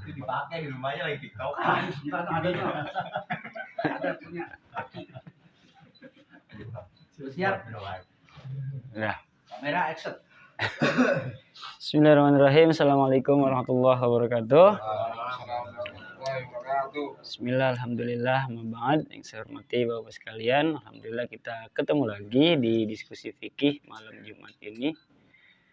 Itu dipakai di rumahnya lagi TikTok kan. Ada punya kaki. Siap. Ya. Kamera action. Bismillahirrahmanirrahim. Assalamualaikum warahmatullahi wabarakatuh. Bismillah, alhamdulillah, mabad yang saya hormati Bapak sekalian. Alhamdulillah kita ketemu lagi di diskusi fikih malam Jumat ini.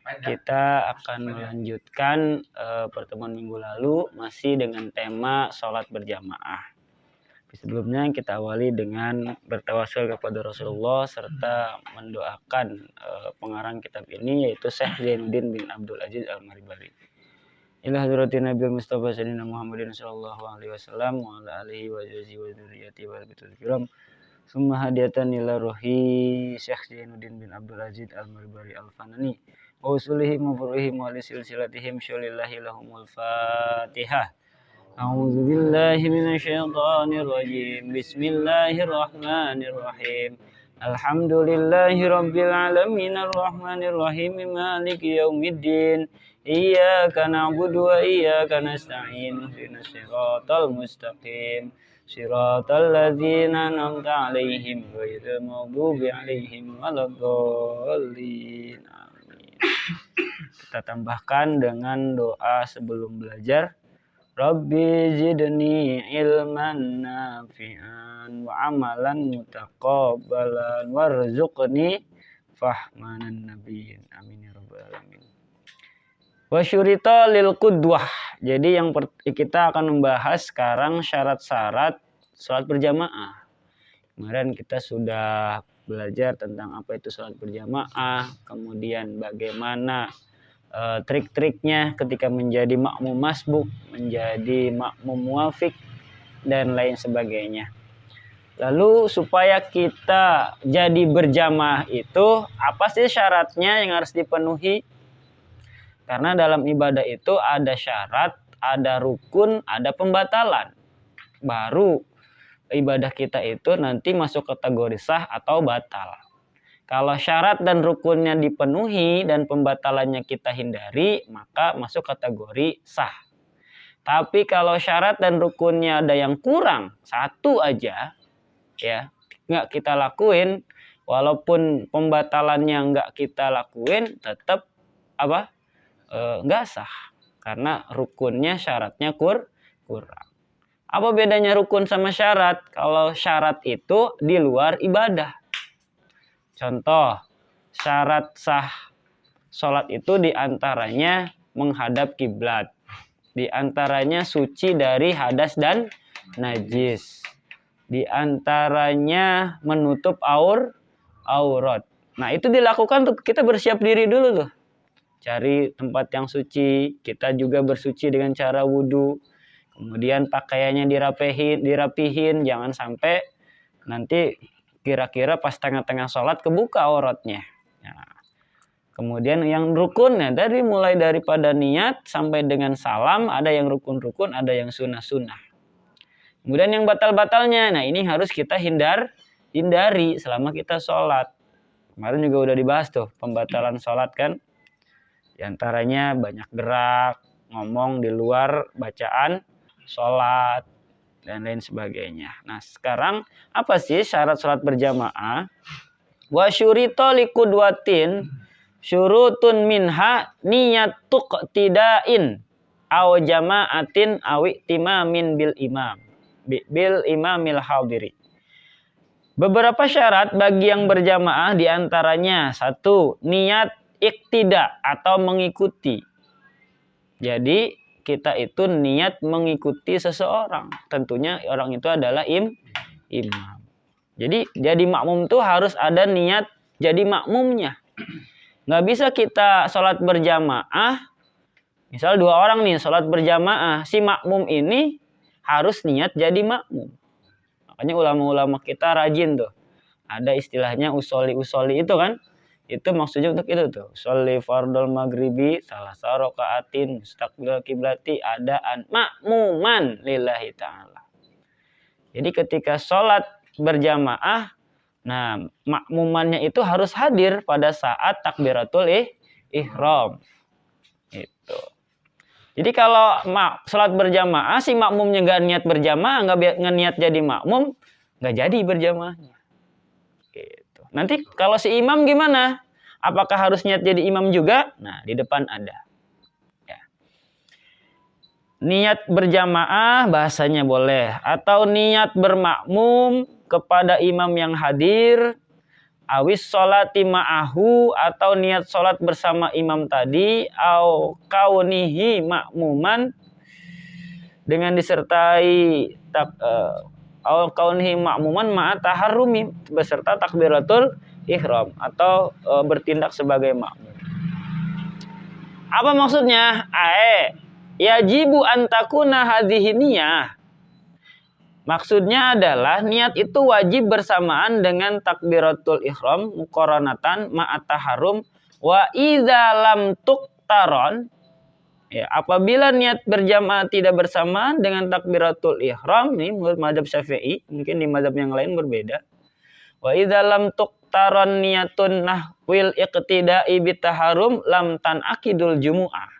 Kita akan melanjutkan pertemuan minggu lalu masih dengan tema sholat berjamaah. Sebelumnya kita awali dengan bertawasul kepada Rasulullah serta mendoakan pengarang kitab ini yaitu Syekh Zainuddin bin Abdul Aziz Al-Maribari. Ila hadratin Nabi Mustafa Sayyidina Muhammadin sallallahu alaihi wasallam wa ala alihi wa jazzi wa dzurriyyati wa bitul kiram. Summa hadiyatan ila ruhi Syekh Zainuddin bin Abdul Aziz Al-Maribari Al-Fanani. Wa usulihim wa furuhim wa silsilatihim syulillahi lahumul Fatihah. A'udzu billahi minasyaitonir rajim. Bismillahirrahmanirrahim. Alhamdulillahirabbil alamin arrahmanir rahim maliki yaumiddin. Iyyaka na'budu wa iyyaka nasta'in. Ihdinas siratal mustaqim. Siratal ladzina an'amta 'alaihim ghairil maghdubi 'alaihim waladdallin. Amin. Kita tambahkan dengan doa sebelum belajar. Rabbi zidni ilman nafi'an wa amalan mutaqabbalan warzuqni fahmanan nabiyyin. Amin ya rabbal alamin. Wa syurita lil qudwah. Jadi kita akan membahas sekarang syarat-syarat salat berjamaah. Kemarin kita sudah belajar tentang apa itu salat berjamaah, kemudian bagaimana trik-triknya ketika menjadi makmum masbuk, menjadi makmum muwafiq, dan lain sebagainya. Lalu supaya kita jadi berjamaah itu, apa sih syaratnya yang harus dipenuhi? Karena dalam ibadah itu ada syarat, ada rukun, ada pembatalan. Baru ibadah kita itu nanti masuk kategori sah atau batal. Kalau syarat dan rukunnya dipenuhi dan pembatalannya kita hindari, maka masuk kategori sah. Tapi kalau syarat dan rukunnya ada yang kurang, satu aja, ya nggak kita lakuin, walaupun pembatalannya nggak kita lakuin, tetap nggak sah. Karena rukunnya syaratnya kurang. Apa bedanya rukun sama syarat? Kalau syarat itu di luar ibadah. Contoh, syarat sah sholat itu diantaranya menghadap kiblat, diantaranya suci dari hadas dan najis, diantaranya menutup aurat. Nah itu dilakukan tuh kita bersiap diri dulu tuh, cari tempat yang suci, kita juga bersuci dengan cara wudhu, kemudian pakaiannya dirapihin, jangan sampai nanti kira-kira pas tengah-tengah sholat kebuka auratnya. Nah, kemudian yang rukunnya mulai daripada niat sampai dengan salam, ada yang rukun-rukun, ada yang sunnah-sunnah. Kemudian yang batal-batalnya, nah ini harus kita hindari selama kita sholat. Kemarin juga udah dibahas tuh pembatalan sholat kan. Di antaranya banyak gerak, ngomong di luar bacaan sholat, dan lain sebagainya. Nah sekarang apa sih syarat sholat berjamaah? Wa syurita liqudwatin syurutun minha niyatuk tidain aw jama'atin aw timamin bil imamil hadiri. Beberapa syarat bagi yang berjamaah diantaranya satu, niat iktida atau mengikuti. Jadi kita itu niat mengikuti seseorang. Tentunya orang itu adalah imam. Jadi makmum itu harus ada niat jadi makmumnya. Nggak bisa kita sholat berjamaah. Misal 2 orang nih sholat berjamaah. Si makmum ini harus niat jadi makmum. Makanya ulama-ulama kita rajin tuh. Ada istilahnya usoli itu kan. Itu maksudnya untuk itu tuh. Sholli fardul maghribi salah rokaatin mustaqbil kiblati adaan makmuman lillahi ta'ala. Jadi ketika sholat berjamaah, nah makmumannya itu harus hadir pada saat takbiratul ihram. Itu. Jadi kalau sholat berjamaah, si makmumnya nggak niat berjamaah, nggak niat jadi makmum, nggak jadi berjamaahnya. Gitu. Nanti kalau si imam gimana? Apakah harus niat jadi imam juga? Nah, di depan ada. Ya. Niat berjamaah bahasanya boleh. Atau niat bermakmum kepada imam yang hadir. Awis sholati ma'ahu, atau niat sholat bersama imam tadi, au kaunihi makmuman, dengan disertai au kaunihi makmuman ma'a taharrumi, beserta takbiratul ihram, atau bertindak sebagai makmum. Apa maksudnya? Yajibu antakuna hadhihi niyah. Maksudnya adalah niat itu wajib bersamaan dengan takbiratul ihram muqaranatan ma'at taharrum wa idza lam tuqtaron. Ya, apabila niat berjamaah tidak bersamaan dengan takbiratul ihram, ini menurut mazhab Syafi'i, mungkin di mazhab yang lain berbeda. Wa idza lam tuqtaron niyatun nahwil iqtida'i bitaharrum lam tanaqidul jumu'ah.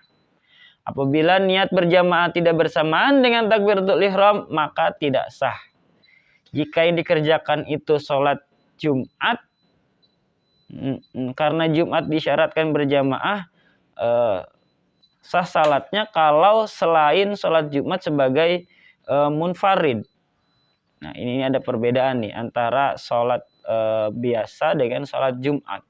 Apabila niat berjamaah tidak bersamaan dengan takbiratul ihram, maka tidak sah. Jika yang dikerjakan itu sholat Jumat, karena Jumat disyaratkan berjamaah, sah salatnya kalau selain sholat Jumat sebagai munfarid. Nah, ini ada perbedaan nih antara sholat biasa dengan sholat Jumat.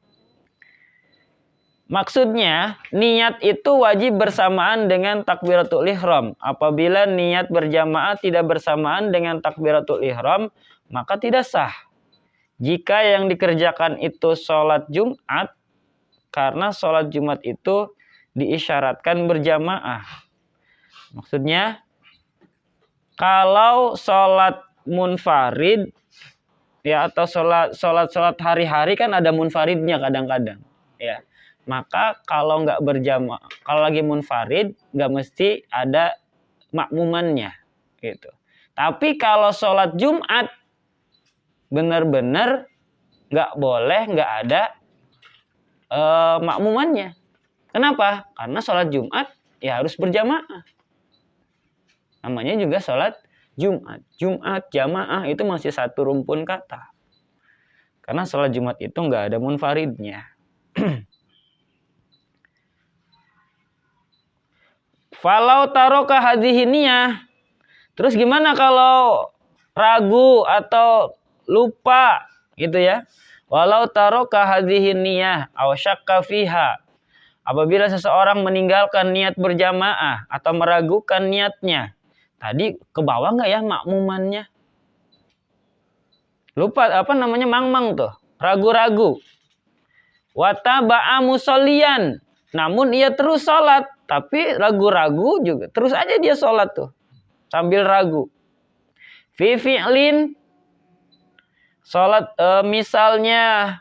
Maksudnya, niat itu wajib bersamaan dengan takbiratul ihram. Apabila niat berjamaah tidak bersamaan dengan takbiratul ihram, maka tidak sah. Jika yang dikerjakan itu sholat Jumat, karena sholat Jumat itu diisyaratkan berjamaah. Maksudnya, kalau sholat munfarid, ya, atau sholat hari-hari kan ada munfaridnya kadang-kadang, ya. Maka kalau nggak berjamaah, kalau lagi munfarid nggak mesti ada makmumannya, gitu. Tapi kalau sholat Jumat benar-benar nggak boleh nggak ada makmumannya. Kenapa? Karena sholat Jumat ya harus berjamaah. Namanya juga sholat Jumat. Jumat jamaah itu masih satu rumpun kata. Karena sholat Jumat itu nggak ada munfaridnya. Falau taroka hadhihi niyah. Terus gimana kalau ragu atau lupa gitu ya? Walau taroka hadhihi niyah aw syakka fiha. Apabila seseorang meninggalkan niat berjamaah atau meragukan niatnya, tadi ke bawah nggak ya makmumannya? Lupa mangmang tuh, ragu-ragu. Wataba'a musolliyan, namun ia terus sholat. Tapi ragu-ragu juga. Terus aja dia sholat tuh. Sambil ragu. Fi fi'lin. Sholat misalnya.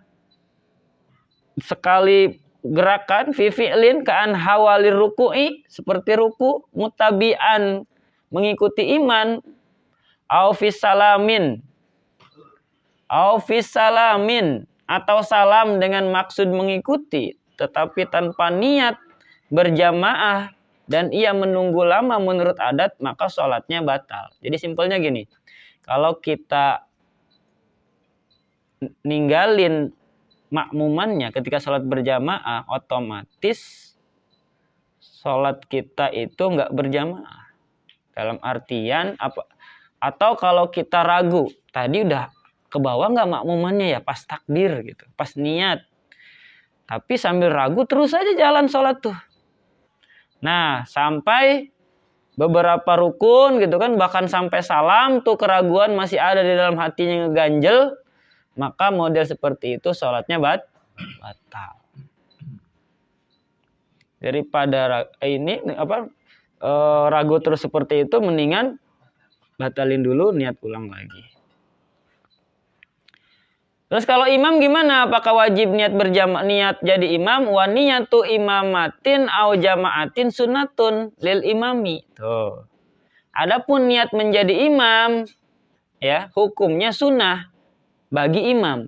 Sekali gerakan. Fi fi'lin. Ka'an hawalir ruku'i. Seperti ruku. Mutabi'an. Mengikuti iman. Au fis salamin. Au fis salamin. Atau salam dengan maksud mengikuti. Tetapi tanpa niat berjamaah dan ia menunggu lama menurut adat, maka sholatnya batal. Jadi simpelnya gini, kalau kita ninggalin makmumannya ketika sholat berjamaah, otomatis sholat kita itu nggak berjamaah. Dalam artian apa? Atau kalau kita ragu, tadi udah ke bawah nggak makmumannya ya pas takbir gitu, pas niat. Tapi sambil ragu terus aja jalan sholat tuh. Nah, sampai beberapa rukun gitu kan, bahkan sampai salam tuh keraguan masih ada di dalam hatinya ngeganjel, maka model seperti itu sholatnya batal. Daripada ragu terus seperti itu, mendingan batalin dulu, niat ulang lagi. Terus kalau imam gimana? Apakah wajib niat niat jadi imam? Wa niyatu imamatin au jamaatin sunnatun lil imami. Tuh. Adapun niat menjadi imam, ya, hukumnya sunnah bagi imam.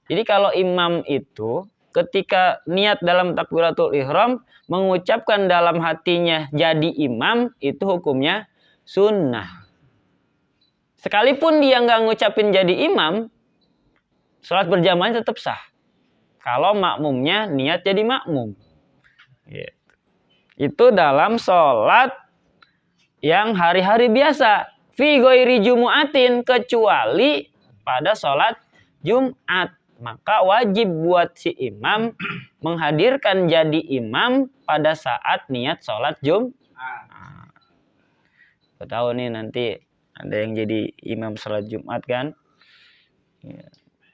Jadi kalau imam itu ketika niat dalam takbiratul ihram mengucapkan dalam hatinya jadi imam, itu hukumnya sunnah. Sekalipun dia nggak ngucapin jadi imam, sholat berjamaah tetap sah. Kalau makmumnya niat jadi makmum. Itu dalam sholat yang hari-hari biasa. Fi ghairi jumu'atin, kecuali pada sholat Jumat. Maka wajib buat si imam menghadirkan jadi imam pada saat niat sholat Jumat. Tahu nih nanti ada yang jadi imam sholat Jumat kan? Ya.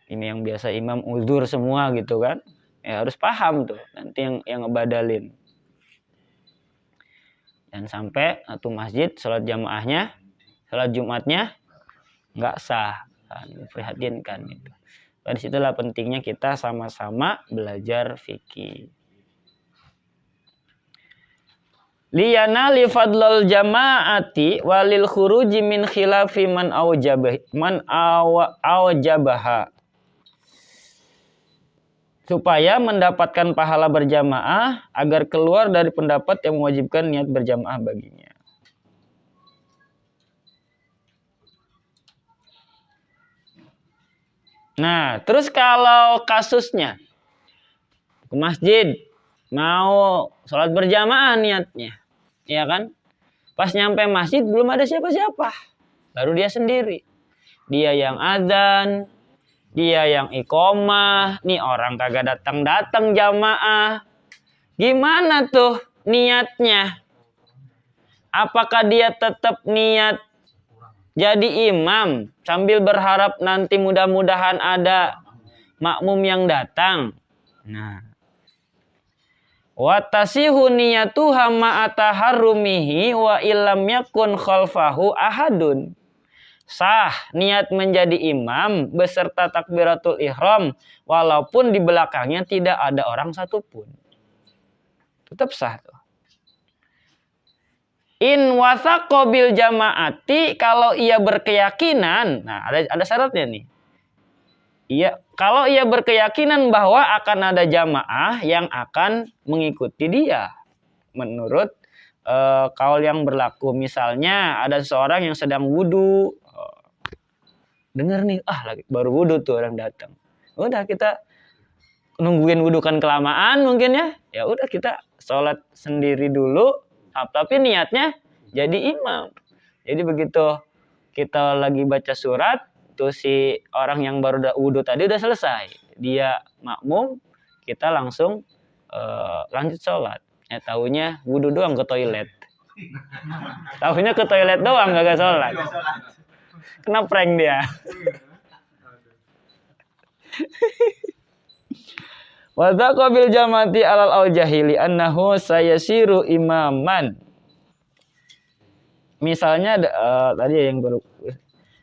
Ini yang biasa imam uzur semua gitu kan? Ya harus paham tuh nanti yang ngebadalin. Dan sampai satu masjid sholat jamaahnya, sholat Jumatnya nggak sah, kan? Prihatinkan itu. Dan disitulah pentingnya kita sama-sama belajar fikih. Liyana li fadlal jama'ati walil khuruji min khilafi man awjabaha. Supaya mendapatkan pahala berjamaah agar keluar dari pendapat yang mewajibkan niat berjamaah baginya. Nah, terus kalau kasusnya ke masjid mau sholat berjamaah niatnya, ya kan? Pas nyampe masjid belum ada siapa-siapa, baru dia sendiri. Dia yang adzan, dia yang iqomah, nih orang kagak datang-datang jamaah. Gimana tuh niatnya? Apakah dia tetap niat jadi imam sambil berharap nanti mudah-mudahan ada makmum yang datang? Nah, wa tasihu niyatuha ma'ataharrumihi wa illam yakun khalfahu ahadun. Sah niat menjadi imam beserta takbiratul ihram walaupun di belakangnya tidak ada orang satupun. Tetap sah tuh. In wasaqo bil jamaati, kalau ia berkeyakinan, nah ada syaratnya nih. Iya, kalau ia berkeyakinan bahwa akan ada jamaah yang akan mengikuti dia menurut kaul yang berlaku. Misalnya ada seorang yang sedang wudu, dengar nih, lagi baru wudu tuh orang datang. Udah kita nungguin wudu kan kelamaan mungkin ya. Ya udah kita sholat sendiri dulu, tapi niatnya jadi imam. Jadi begitu kita lagi baca surat, tuh si orang yang baru wudu tadi udah selesai, dia makmum, kita langsung lanjut sholat. Taunya wudu doang ke toilet. Taunya ke toilet doang gak sholat. Kena prank dia. Wa taqabil jamati alal aujahili annahu sayasiru imaman. Misalnya tadi yang baru,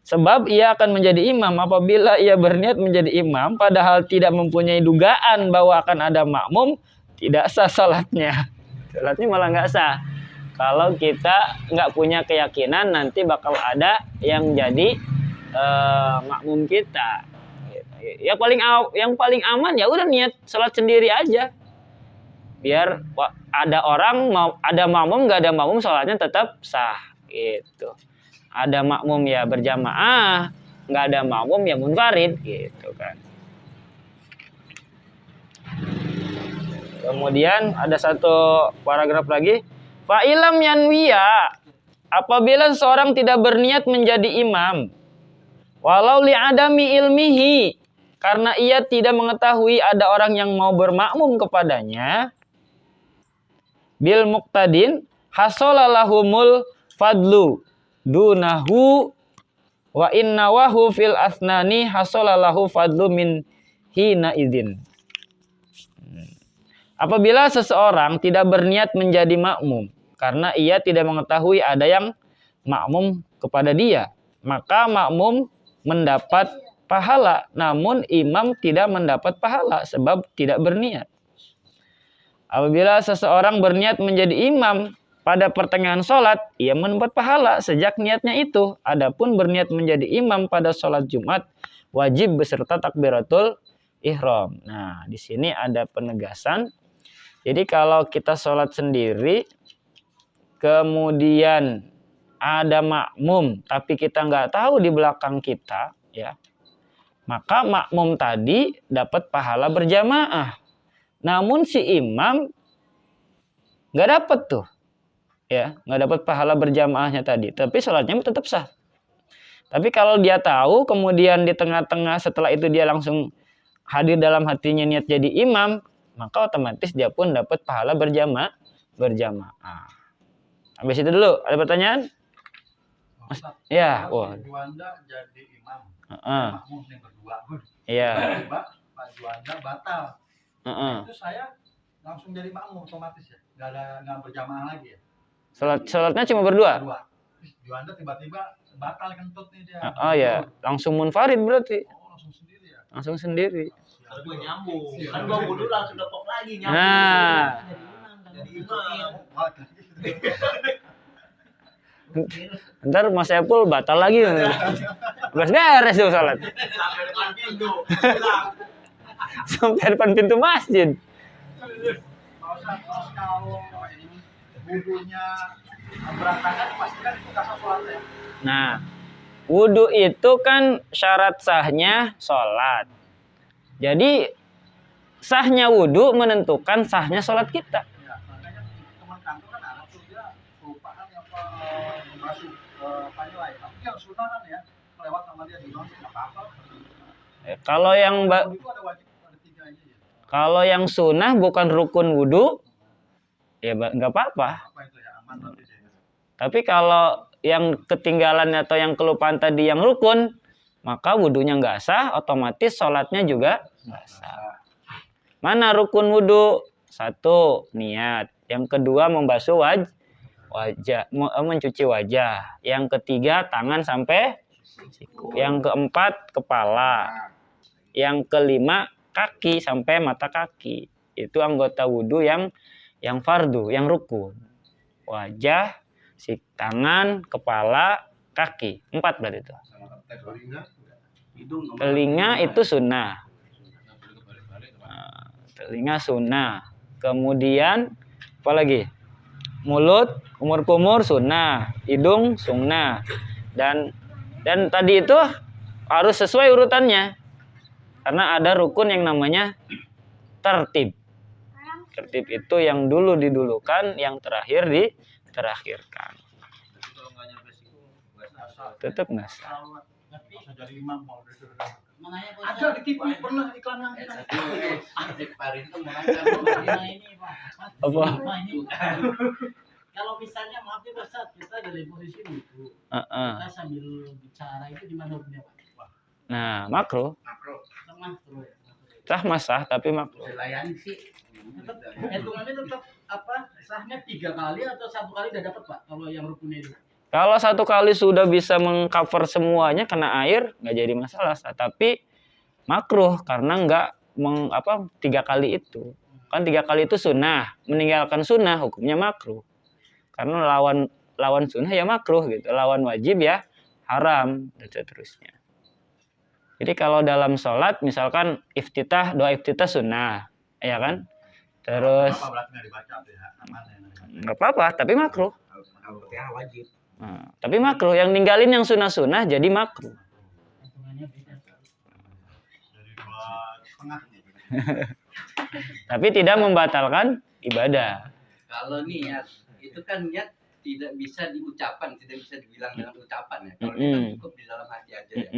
sebab ia akan menjadi imam apabila ia berniat menjadi imam padahal tidak mempunyai dugaan bahwa akan ada makmum, tidak sah salatnya. Salatnya malah nggak sah. Kalau kita nggak punya keyakinan nanti bakal ada yang jadi makmum kita. Ya yang paling aman ya udah niat salat sendiri aja. Biar ada orang ada makmum nggak ada makmum salatnya tetap sah gitu. Ada makmum ya berjamaah, nggak ada makmum ya munfarid gitu kan. Kemudian ada satu paragraf lagi. Fa'ilam yanwiya, apabila seseorang tidak berniat menjadi imam, walau li'adami ilmihi, karena ia tidak mengetahui ada orang yang mau bermakmum kepadanya, bil muqtadin hasolalahumul fadlu dunahu wa innawahu fil asnani hasolalahu fadlu min hina izin. Apabila seseorang tidak berniat menjadi makmum karena ia tidak mengetahui ada yang makmum kepada dia, maka makmum mendapat pahala, namun imam tidak mendapat pahala sebab tidak berniat. Apabila seseorang berniat menjadi imam pada pertengahan sholat, ia mendapat pahala sejak niatnya itu. Adapun berniat menjadi imam pada sholat Jumat, wajib beserta takbiratul ihram. Nah, di sini ada penegasan. Jadi kalau kita sholat sendiri, kemudian ada makmum, tapi kita nggak tahu di belakang kita, ya, maka makmum tadi dapat pahala berjamaah. Namun si imam nggak dapat tuh, ya, nggak dapat pahala berjamaahnya tadi. Tapi sholatnya tetap sah. Tapi kalau dia tahu, kemudian di tengah-tengah setelah itu dia langsung hadir dalam hatinya niat jadi imam, maka otomatis dia pun dapat pahala berjamaah. Habis itu dulu, ada pertanyaan? Ya, wah. Juanda jadi imam. Makmum nih berdua. Iya. Tiba Pak Juanda batal. Itu saya langsung jadi makmum otomatis ya. Nggak berjamaah lagi ya. Salatnya cuma berdua. Juanda tiba-tiba batal kentut nih dia. Oh ya, langsung munfarid berarti. Oh, langsung sendiri ya. Langsung sendiri. Kalau gue nyambung, kan gue wudu langsung depok lagi nyambung. Nah. Jadi imam. Ntar Mas Epul batal lagi. Beres tuh salat. Sampai depan pintu. Sampai depan pintu masjid. Kalau wudunya berantakan pasti kan itu kasar sholatnya. Nah, wudu itu kan syarat sahnya sholat. Jadi sahnya wudu menentukan sahnya sholat kita. Ya, makanya teman kantor kan anak tuh dia kelupaan apa masuk panilai. Tapi yang sunnah kan ya lewat sama dia di nggak apa-apa. Kalau yang Itu ada wajib ada 3 aja ya. Kalau yang sunnah bukan rukun wudu, ya nggak apa-apa. Apa itu ya aman berarti ya. Tapi kalau yang ketinggalan atau yang kelupaan tadi yang rukun, maka wudunya nggak sah, otomatis sholatnya juga nggak sah. Mana rukun wudu? 1, niat. Yang kedua, membasuh wajah, mencuci wajah. Yang ketiga, tangan sampai siku. Yang keempat, kepala. Yang kelima, kaki sampai mata kaki. Itu anggota wudu yang fardu, yang rukun. Wajah, tangan, kepala, kaki. 4 berarti itu. Telinga itu sunnah. Telinga sunnah. Kemudian apa lagi? Mulut, kumur-kumur sunnah. Hidung sunnah. Dan tadi itu harus sesuai urutannya. Karena ada rukun yang namanya tertib. Tertib itu yang dulu didulukan, yang terakhir diterakhirkan. Tetap nggak sah. Jadi imam mau ada di TV pernah iklan yang Apa? Kalau misalnya maaf ya Ustaz, kita dalam posisi itu, kita sambil bicara itu gimana hukumnya Pak? Nah, makruh. Sah sah tapi makruh. Layani sih. Hitungannya tetap apa? Sahnya 3 kali atau 1 kali udah dapat Pak? Kalau yang rukunnya itu. Kalau 1 kali sudah bisa mengcover semuanya kena air, nggak jadi masalah. Tapi makruh karena nggak 3 kali itu. Kan 3 kali itu sunnah. Meninggalkan sunnah hukumnya makruh. Karena lawan sunnah ya makruh gitu. Lawan wajib ya haram dan seterusnya. Jadi kalau dalam sholat misalkan doa iftitah sunnah, ya kan? Terus nggak apa-apa, tapi makruh. wajib. Nah, tapi makruh, yang ninggalin yang sunnah-sunnah jadi makruh. Tapi tidak membatalkan ibadah. Kalau niat, itu kan niat tidak bisa diucapkan, tidak bisa dibilang dengan ucapan ya. Kalau kita cukup di dalam hati aja ya.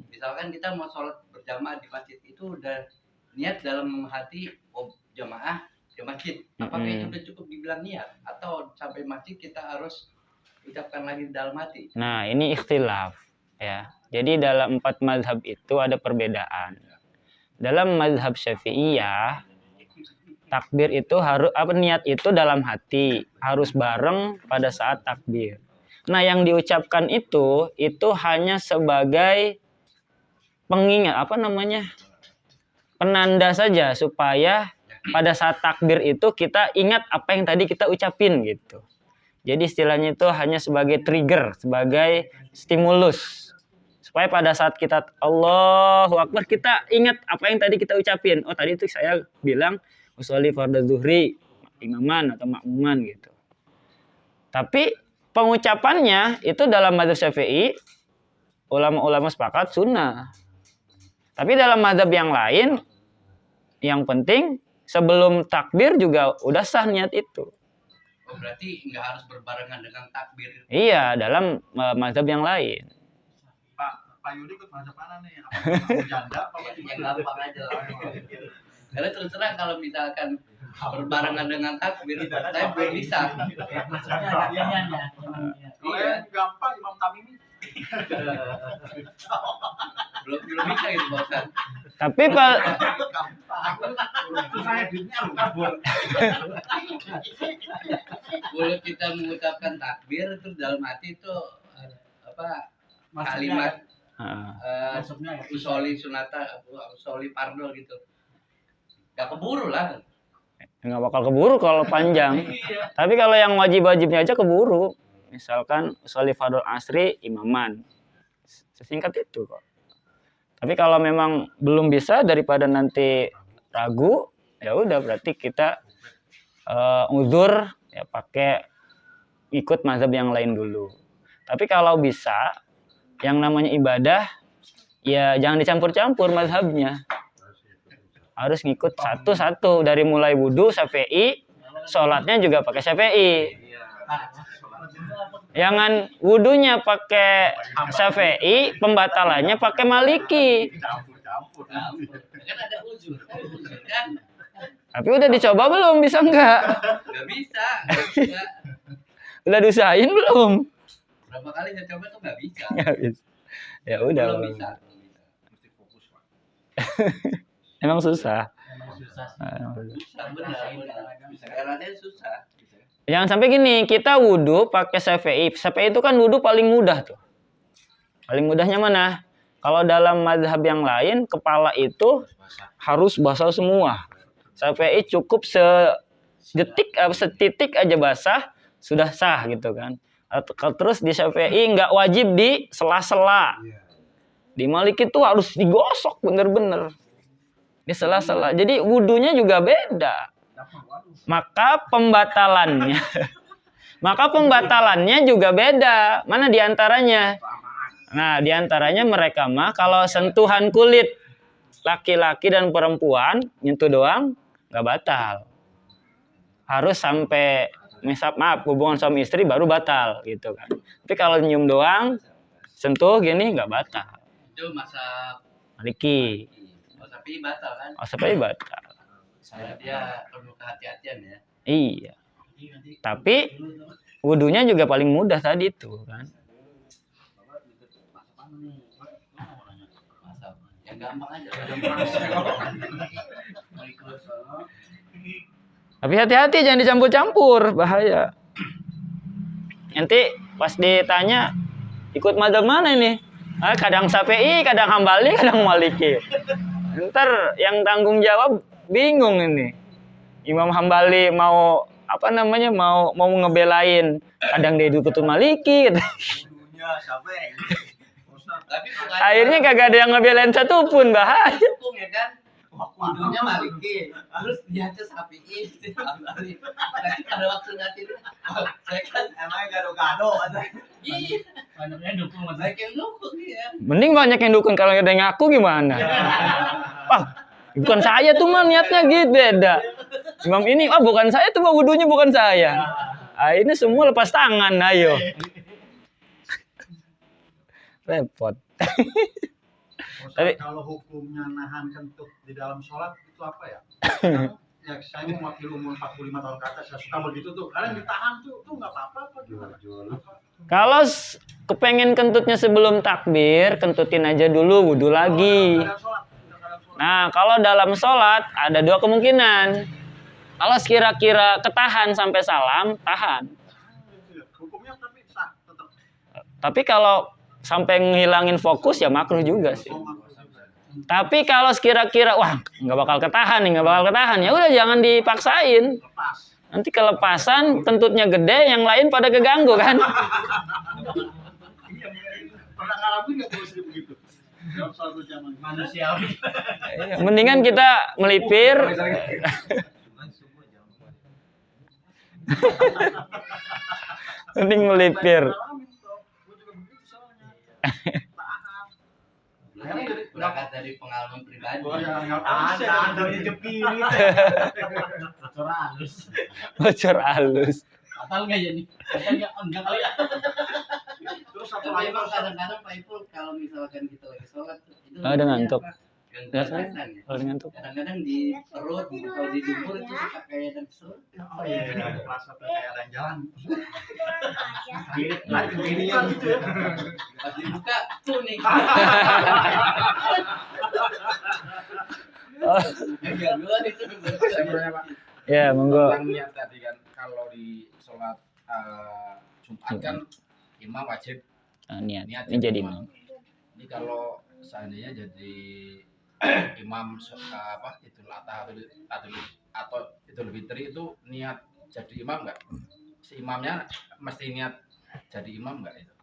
Misalkan kita mau sholat berjamaah di masjid, itu udah niat dalam hati, jamaah ke masjid. Apakah itu udah cukup dibilang niat? Atau sampai masjid kita harus ucapkan lagi di dalam hati? Nah, ini ikhtilaf ya. Jadi dalam 4 mazhab itu ada perbedaan. Dalam mazhab Syafi'iyah, takbir itu harus niat itu dalam hati, harus bareng pada saat takbir. Nah, yang diucapkan itu hanya sebagai pengingat, penanda saja supaya pada saat takbir itu kita ingat apa yang tadi kita ucapin gitu. Jadi istilahnya itu hanya sebagai trigger, sebagai stimulus Supaya pada saat kita Allahu Akbar kita ingat apa yang tadi kita ucapin. Oh tadi itu saya bilang usolli fardhu zuhri imaman atau makmuman gitu. Tapi pengucapannya itu dalam mazhab Syafi'i ulama-ulama sepakat sunnah. Tapi dalam mazhab yang lain yang penting sebelum takbir juga udah sah niat itu. Oh, berarti nggak harus berbarengan dengan takbir. Iya, dalam mazhab yang lain. Pak Yudi ikut mazhab mana nih? Apa janda apa Yang gampang aja lah. Karena terus terang kalau misalkan berbarengan dengan takbir, saya belum bisa. Maksudnya ada pilihannya. Kalau yang gampang Imam Tamimi. Belum bisa gitu Pak Ustaz. Tapi Pak Saya duitnya lu kabur. Kalau kita mengucapkan takbir itu dalam hati itu apa kalimat Maksudnya ya. usoli sunata, usoli pardo gitu. Gak keburu lah. nggak bakal keburu kalau panjang. Tapi kalau yang wajib-wajibnya aja keburu. Misalkan sholli fardhu asri imaman. Sesingkat itu kok. Tapi kalau memang belum bisa daripada nanti ragu, ya udah berarti kita uzur ya pakai ikut mazhab yang lain dulu. Tapi kalau bisa yang namanya ibadah ya jangan dicampur-campur mazhabnya. Harus ngikut satu-satu dari mulai wudu Syafi'i, sholatnya juga pakai Syafi'i. Jangan wudunya pakai Syafi'i, pembatalannya pakai Maliki. Campur. Kan ada uzur kan? Tapi udah dicoba belum? Bisa nggak? Gak bisa. Udah diusahain belum? Berapa kali saya coba tuh gak bisa. Nggak bisa. Ya udah. Belum bisa. Mesti fokus, Pak. Emang susah. Emang susah sih. Susah benar. Caranya susah. Jangan sampai gini, kita wudu pakai Syafi'i. Syafi'i itu kan wudu paling mudah tuh. Paling mudahnya mana? Kalau dalam mazhab yang lain, kepala itu harus basah semua. Syafi'i cukup setitik aja basah, sudah sah gitu kan. Terus di Syafi'i nggak wajib di sela-sela. Di Maliki itu harus digosok bener-bener. Di sela-sela. Jadi wudunya juga beda. Maka pembatalannya juga beda. Mana diantaranya? Nah, diantaranya mereka mah kalau sentuhan kulit laki-laki dan perempuan nyentuh doang nggak batal. Harus sampai hubungan suami istri baru batal gitu kan. Tapi kalau nyium doang, sentuh gini nggak batal. Itu masa Maliki. Tapi batal kan? Oh, sampai batal. Dia perlu kehati-hatian ya. Iya. Tapi wudunya juga paling mudah tadi itu kan. Masa yang gampang aja. Tapi hati-hati jangan dicampur-campur, bahaya. Nanti pas ditanya ikut mazhab mana ini? Kadang Syafi'i, kadang Hambali, kadang Maliki. Ntar yang tanggung jawab bingung ini. Imam Hambali mau mau ngebelain, kadang dia ikut Maliki. Akhirnya kagak ada yang ngebelain satupun, bahaya. Dukung ya kan? Wudunya Maliki, terus dia tuh Syafi'i, Hambali. Nanti pada waktu nanti saya kan Emangnya gado-gado katanya. iya, Banyaknya dukung mas. banyak yang dukung ya. Mending banyak yang dukung, kalau ada yang ngaku gimana? Bukan saya tuh mah niatnya gitu beda. Imam ini, bukan saya tuh mah wudunya bukan saya. Ini semua lepas tangan, ayo. Repot. Tapi kalau hukumnya nahan kentut di dalam sholat itu apa ya? Ya saya mewakili umur 45 tahun ke atas, saya suka begitu tuh. Kalian ditahan tuh nggak apa-apa gimana? Kalau kepengen kentutnya sebelum takbir, kentutin aja dulu, wudu lagi. Nah, kalau dalam sholat ada dua kemungkinan. Kalau kira-kira ketahan sampai salam, tahan. Hukumnya tapi sah tetap. Tapi kalau sampai ngilangin fokus ya makruh juga sih. Tapi kalau kira-kira nggak bakal ketahan, ya udah jangan dipaksain. Lepas. Nanti kelepasan, kentutnya gede, yang lain pada keganggu kan. Pernah ngalamin manusiawi nggak boleh sih begitu. Dalam sholat berjamaah Manusiawi. Mendingan kita melipir. Mending melipir. Gue juga begitu soalnya. Berangkat dari pengalaman pribadi. Oh ya, nggak Anda jepit. Bocor halus. Bocor halus. Batal nggak jadi? Katanya enggak kali ya. Terus satu Tapi lagi emang Pak, kadang-kadang Pak Ipul kalau misalkan kita lagi sholat itu Ada ngantuk. Nggak Nggak kelihatan ya. Kalau dengan tuh. Kadang-kadang di perut atau di dubur itu suka kayak ada kesel. oh iya, kerasa tuh kayak ada yang jalan. Lagi beginian gitu ya. Pas dibuka tuh nih. Enggak dua itu. Saya bertanya Pak, Ya, monggo. tentang niat tadi kan, kalau di sholat Jumat kan imam wajib Niat. niat Ini jadi imam. Ini kalau seandainya jadi imam Idul Adha atau Idul Fitri itu niat jadi imam nggak? Si imamnya mesti niat jadi imam nggak itu?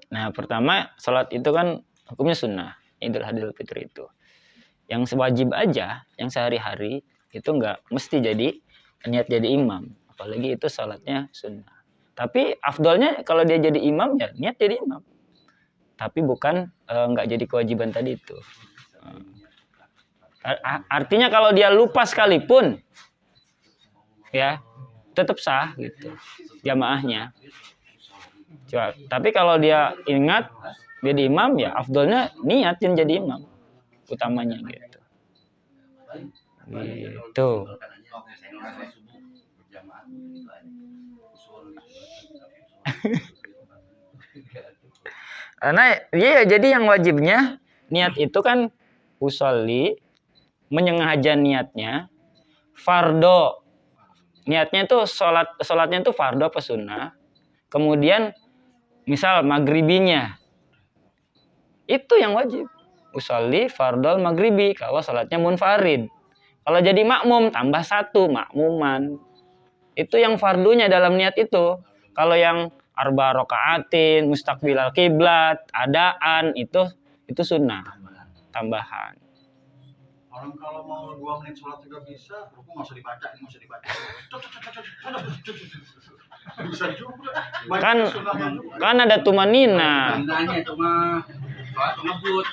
Nah, pertama sholat itu kan hukumnya sunnah. Idul Adha Idul Fitri itu. Yang wajib aja, yang sehari-hari itu nggak mesti jadi niat jadi imam. Apalagi itu sholatnya sunnah. Tapi afdolnya kalau dia jadi imam ya niat jadi imam. Tapi bukan nggak jadi kewajiban tadi itu. Artinya kalau dia lupa sekalipun, ya tetap sah gitu jamaahnya. Tapi kalau dia ingat jadi imam ya afdolnya niat yang jadi imam utamanya gitu. Gitu. Nah, iya jadi yang wajibnya niat itu kan usolli, menyengaja niatnya, fardo. Niatnya itu sholatnya itu fardo apa sunnah. Kemudian misal maghribinya. Itu yang wajib. Usolli fardol maghribi kalau sholatnya munfarid. Kalau jadi makmum tambah satu makmuman. Itu yang fardunya dalam niat itu. Kalau yang arba rokaatin, mustaqbilal kiblat, adaan itu sunnah tambahan. Orang kalau mau 2 menit sholat juga bisa, ruku nggak usah dibaca, nggak usah dibaca. Bisa juga. Kan ada tumanina. Nanya cuma ngebut.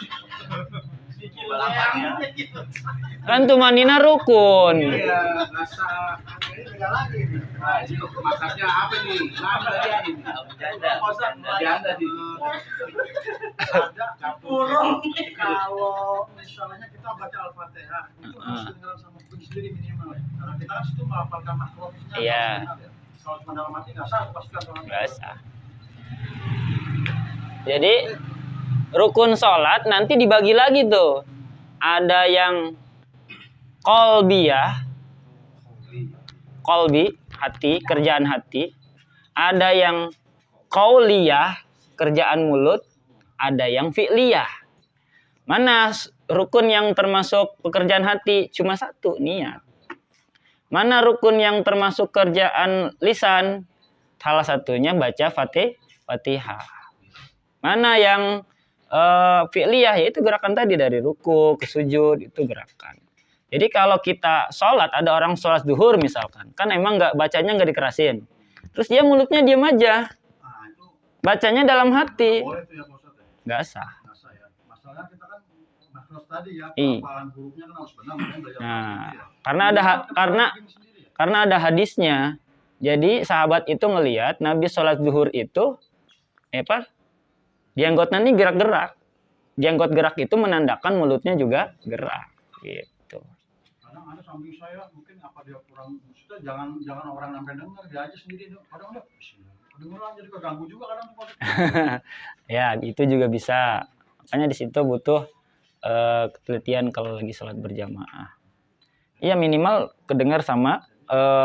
Kan tumanina rukun. Iya, rasa Ini beda lagi nih. Nah, ini masaknya apa nih? Nama dia ini. Jadi Anda di Ada burung kalau misalnya kita baca Al-Fatihah itu harus dengar sama bunyi sendiri minimal ya. Karena kita kan situ melafalkan makhluknya. Iya. Kalau cuma dalam hati nggak sah, pastikan sholat. Nggak sah. Jadi rukun sholat nanti dibagi lagi tuh. Ada yang kolbi, hati, kerjaan hati. Ada yang qauliyah, kerjaan mulut. Ada yang fi'liyah. Mana rukun yang termasuk pekerjaan hati? Cuma satu, niat. Mana rukun yang termasuk kerjaan lisan? Salah satunya baca Fatihah. Mana yang fi'liyah, yaitu gerakan tadi dari ruku ke sujud, itu gerakan. Jadi kalau kita sholat, ada orang sholat zuhur misalkan, kan emang bacanya nggak dikerasin. Terus dia mulutnya diam aja, bacanya dalam hati, Boleh tuh ya Pak Ustadz ya? nggak sah. Nggak sah ya. Masalahnya kita kan makhluk tadi ya, Iya. pelafalan hurufnya kan harus benar, makanya belajar Nah, sendiri ya. karena ada hadisnya. Jadi sahabat itu ngelihat Nabi sholat zuhur itu, jenggot nanti gerak-gerak. Jenggot gerak itu menandakan mulutnya juga gerak. Gitu. Kadang ada samping saya mungkin apa dia kurang, maksudnya jangan orang sampai dengar, dia aja sendiri. Kadang ada kedengeran jadi keganggu juga kadang tuh. Ya, itu juga bisa. Makanya di situ butuh ketelitian kalau lagi sholat berjamaah. Iya, minimal kedengar sama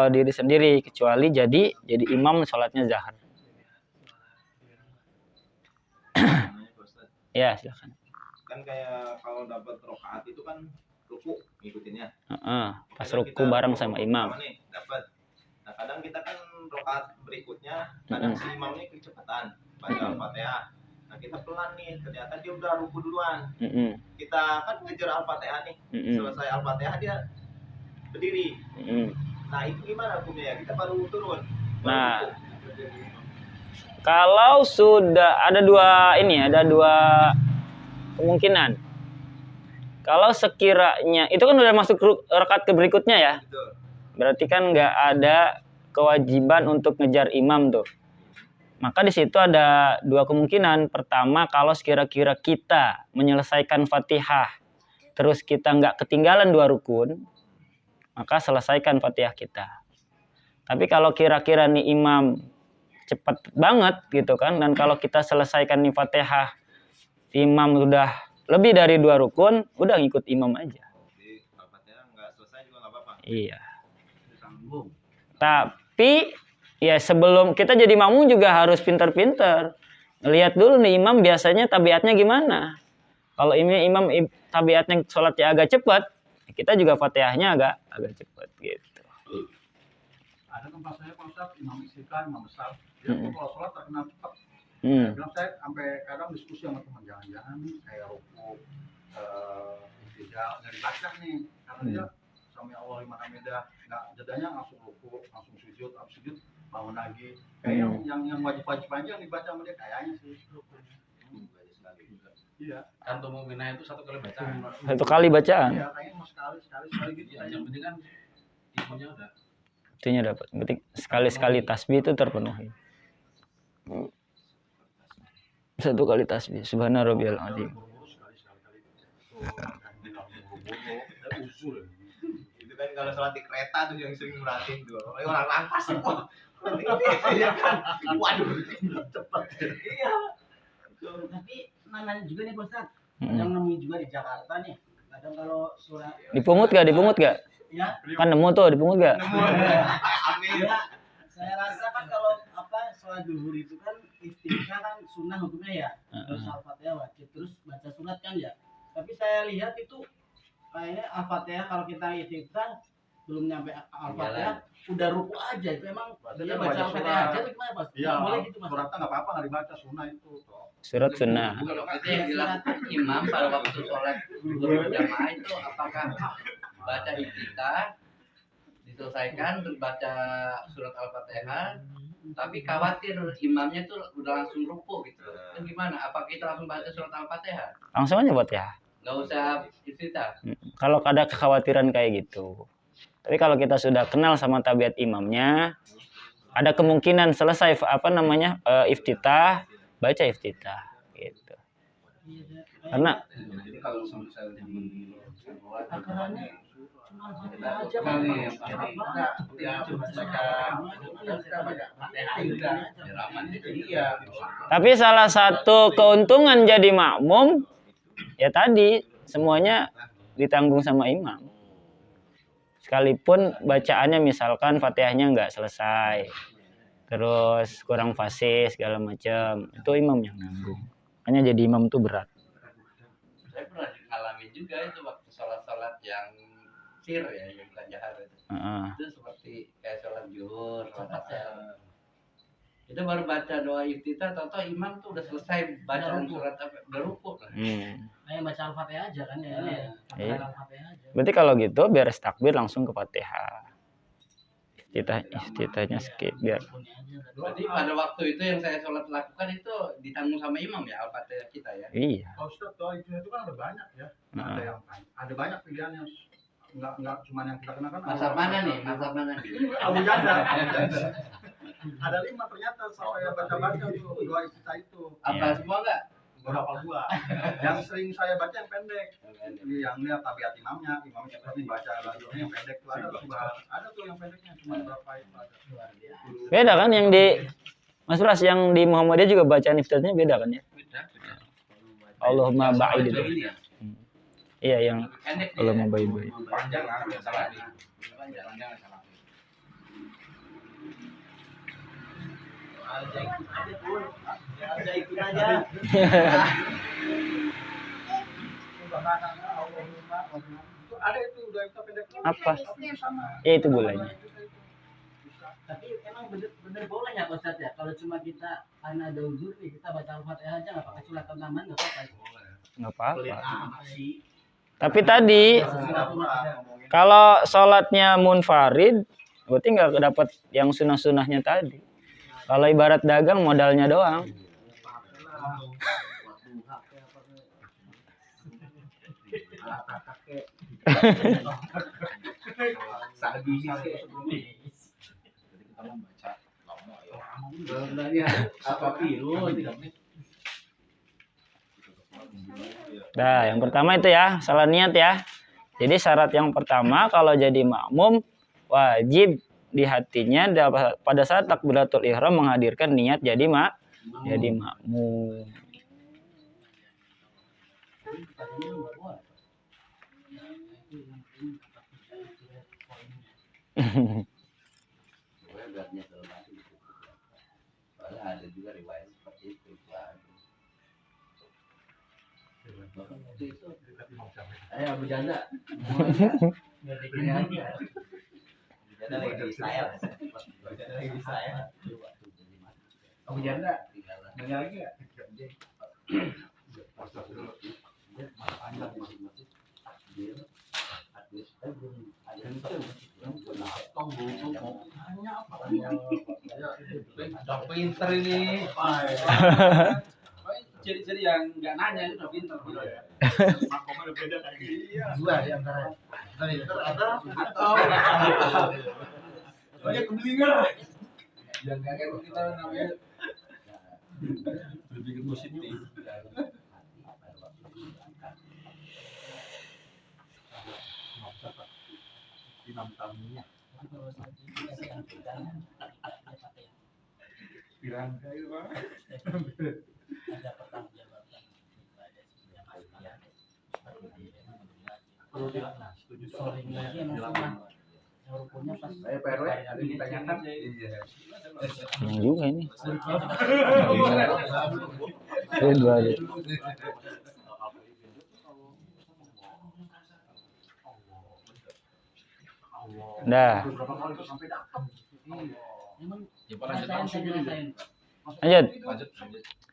diri sendiri, kecuali jadi imam sholatnya zahar. Ya, silakan. Kan kayak kalau dapat rokaat itu kan ruku ngikutinnya. Pas ruku bareng sama imam. Nih, dapat. Nah, kadang kita kan rokaat berikutnya kadang si imamnya kecepatan baca Al-Fatihah. Nah kita pelan nih, ternyata dia udah ruku duluan. Mm-mm. Kita kan ngejar Al-Fatihah nih, Mm-mm. selesai Al-Fatihah dia berdiri. Mm-mm. Nah itu gimana hukumnya ya? Kita baru turun. Nah, kalau sudah ada dua kemungkinan. Kalau sekiranya itu kan udah masuk rakaat ke berikutnya ya, Betul. berarti kan nggak ada kewajiban untuk ngejar imam tuh. Maka di situ ada dua kemungkinan. Pertama, kalau sekira-kira kita menyelesaikan Fatihah, terus kita nggak ketinggalan 2 rukun, maka selesaikan Fatihah kita. Tapi kalau kira-kira nih imam cepat banget gitu kan, dan kalau kita selesaikan nih Fatihah, imam udah lebih dari 2 rukun, udah ngikut imam aja. Jadi Al-Fatihah nggak selesai juga nggak apa-apa. Iya. Sambung. Tapi ya sebelum kita jadi makmum juga harus pinter-pinter. Lihat dulu nih imam biasanya tabiatnya gimana. Kalau ini imam tabiatnya sholatnya agak cepat, kita juga Fatihahnya agak cepat gitu. Ada tempat saya Pak Ustadz, imam istiqlal, imam besar. Dia tuh kalau sholat terkenal cepat. Bilang saya sampai kadang diskusi sama teman, jangan-jangan nih kayak ruku, tidak dibaca nih, karena dia sama Allah lima hamidah, nggak jedanya langsung ruku, langsung sujud, abis sujud bangun lagi. Kayak yang wajib-wajib aja yang dibaca sama dia kayaknya sih. Iya. Kan tumumina itu 1 kali bacaan. 1 kali bacaan. Iya, kayaknya mau sekali gitu. Iya, yang penting kan ilmunya udah. Artinya dapat. Berarti sekali-sekali tasbih itu terpenuhi. 1 kali tasbih. Subhana rabbiyal azim. Itu kan kalau sholat di kereta tuh yang sering merhatiin tuh. Orang langkas semua. Iya kan. Waduh. Cepet. Iya. Tapi namanya juga nih Pak Ustadz, yang nemu juga di Jakarta nih. Kadang kalau surat Dipungut gak? ya, Kan nemu tuh, dipungut gak? Amin. ya saya rasa kan kalau sholat duhur itu kan istiqah kan sunnah hukumnya ya. Terus Al-Fatihah wajib, terus baca surat kan ya. Tapi saya lihat itu kayaknya Al-Fatihah kalau kita istiqah belum nyampe Al-Fatihah udah ruku aja, itu emang dia baca Al-Fatihah aja atau gimana Pak? Iya, Boleh gitu Mas? suratnya nggak apa-apa, nggak dibaca, sunnah itu. Surat sunnah. Kalau itu yang dilakukan imam pada waktu sholat berjamaah itu apakah baca iftitah diselesaikan terus baca surat Al-Fatihah, tapi khawatir imamnya tuh udah langsung ruku gitu. Itu gimana? Apa kita langsung baca surat Al-Fatihah? Langsung aja buat ya. Nggak usah iftitah. Kalau ada kekhawatiran kayak gitu. Tapi kalau kita sudah kenal sama tabiat imamnya, ada kemungkinan selesai iftitah, baca iftitah gitu. Karena Jadi kalau misalnya Akarannya cuma Al-Fatihah aja Kali kan. ya, Cepat Pak. banget. Ya, Iya. tapi salah satu keuntungan jadi makmum ya tadi semuanya ditanggung sama imam. Sekalipun bacaannya misalkan Fatihahnya nggak selesai, terus kurang fasih segala macam, itu imam yang nanggung. Hanya jadi imam tuh berat. Saya pernah ngalamin juga itu waktu sholat-sholat yang sir ya, yang bukan jahar itu. Itu seperti kayak sholat zuhur, sholat asar. Itu baru baca doa iftitah, atau imam tuh udah selesai baca surat udah ruku. Kayak baca Al-Fatihah aja kan ya ini ya. Iya. Al-Fatihah aja. Berarti kalau gitu beres takbir langsung ke Fatihah. Iftitahnya skip biar. Berarti pada waktu itu yang saya sholat lakukan itu ditanggung sama imam ya Al-Fatihah kita ya. Iya. Pak Ustadz, doa itu kan ada banyak ya. Ada banyak pilihan yang nggak cuma yang kita kenakan. Mazhab mana nih? Mazhab mana nih? Abu Janda. Ada 5 ternyata saya baca-baca tuh doa iftitah itu. Apa semua enggak? Beberapa gua. Yang sering saya baca yang pendek. Yang lihat tabiat imamnya seperti baca lagunya yang pendek tuh ada tuh yang pendeknya cuma berapa itu ada. Beda kan yang di Mas Pras yang di Muhammadiyah juga bacaan iftitahnya beda kan ya? beda. Allahumma ba'id itu. Iya yang Pendek dia. Allahumma ba'id. Panjang lah, nggak salah nih. Panjang nggak salah. Aja ikut aja. Ada itu udah itu pendek. Apa? Ya itu gulanya. Tapi emang bener boleh ya Pak Ustadz ya, kalau cuma kita karena ada uzur nih kita baca Al-Fatihah aja nggak pakai surat tambahan nggak apa-apa. Nggak apa-apa. Sih. Tapi tadi kalau sholatnya munfarid, berarti nggak dapat yang sunah-sunahnya tadi. Kalau ibarat dagang modalnya doang. Jadi kita membaca lama ya. Apa pirun? Nah, yang pertama itu ya, salah niat ya. Jadi syarat yang pertama kalau jadi makmum wajib di hatinya pada saat takbiratul ihram menghadirkan niat jadi makmum. Ada juga riwayat seperti itu. Ayo Abu Janda. Janda lagi di Israel. Janda lagi di Israel. Abu Janda. Nanya lagi ya? Udah pinter ini. Ciri-ciri yang nggak nanya itu udah pinter. Makomnya udah beda kayak gini. Iya. Dua di antara. Ada Dia keblinger. Yang kayak kita namanya berpikir positif. imam tamunya. Pirangga itu Pak. Ada pertanggungjawaban. Perlu dilakukan. Setuju Sorry lagi emang sunnah. Rukunnya pas. Saya PRW ada yang ditanyakan. Iya. Yang juga ini. Dua aja. Dah. Berapa kali itu sampai dapat. Emang Lanjut ngerasain. Lanjut.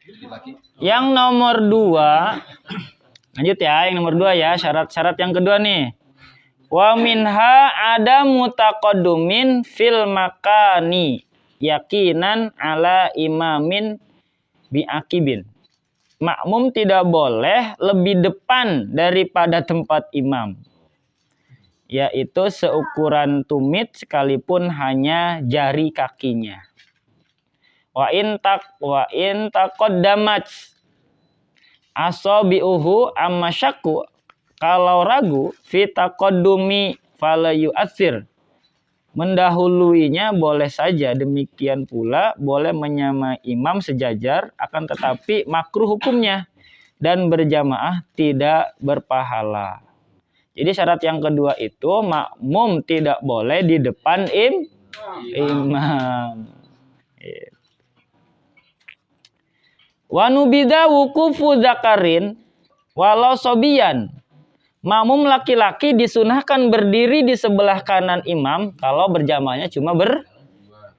Dikit lagi. Yang nomor 2. Lanjut ya, yang nomor 2 ya, syarat-syarat yang kedua nih. Wa minha ada mutaqaddumin fil makani yakinan ala imamin biakibin. Makmum tidak boleh lebih depan daripada tempat imam, yaitu seukuran tumit sekalipun hanya jari kakinya. Wa in taqaddamat asabi'uhu ammasyaku, kalau ragu fi taqaddumi fala yu'athir, mendahuluinya boleh saja, demikian pula boleh menyamai imam sejajar, akan tetapi makruh hukumnya dan berjamaah tidak berpahala. Jadi syarat yang kedua itu makmum tidak boleh di depan imam. Wa nubida wukufu zakarin walau sobiyan. Makmum laki-laki disunahkan berdiri di sebelah kanan imam kalau berjamaahnya cuma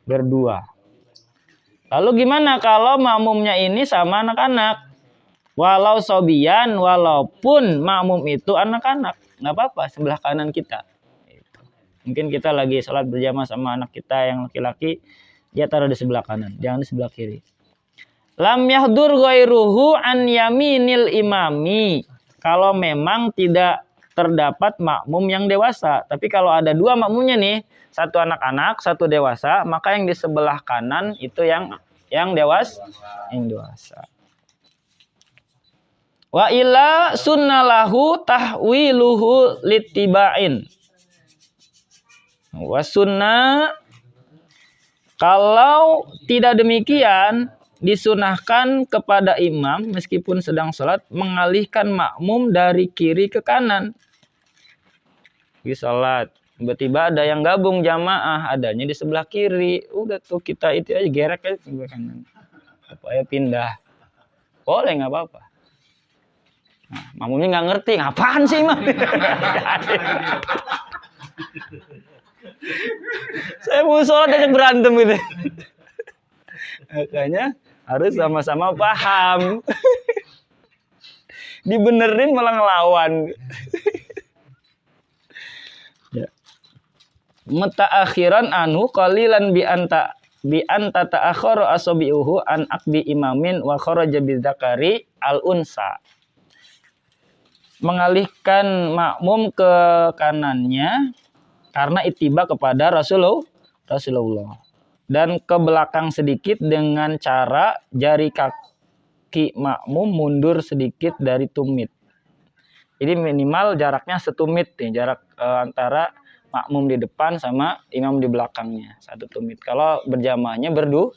berdua. Lalu gimana kalau makmumnya ini sama anak-anak? Walau sobiyan, walaupun makmum itu anak-anak, nggak apa-apa sebelah kanan kita. Mungkin kita lagi sholat berjamaah sama anak kita yang laki-laki, dia taruh di sebelah kanan, jangan di sebelah kiri. Lam yahdur ghairuhu an yaminil imami. Kalau memang tidak terdapat makmum yang dewasa. Tapi kalau ada dua makmumnya nih, satu anak-anak, satu dewasa, maka yang di sebelah kanan itu yang dewasa. Wa illa sunnalahu tahwiluhu litiba'in. Wa sunnah, kalau tidak demikian, disunahkan kepada imam meskipun sedang sholat mengalihkan makmum dari kiri ke kanan. Di sholat tiba-tiba ada yang gabung jamaah, adanya di sebelah kiri, udah tuh kita itu aja gerek aja sebelah kanan, supaya pindah, boleh nggak apa-apa. Nah, makmumnya nggak ngerti, ngapain sih imam? Saya mau sholat aja berantem gitu. Makanya harus sama-sama paham. Dibenerin malah ngelawan. Ya. Mutaakhiran anu qalilan bi anta ta'akhkhara asabihu an aqdi imamin wa kharaja bidzakari al unsa. Mengalihkan makmum ke kanannya karena ittiba kepada Rasulullah dan ke belakang sedikit dengan cara jari kaki makmum mundur sedikit dari tumit. Jadi minimal jaraknya setumit nih, jarak antara makmum di depan sama imam di belakangnya, 1 tumit. Kalau berjamaahnya berdua.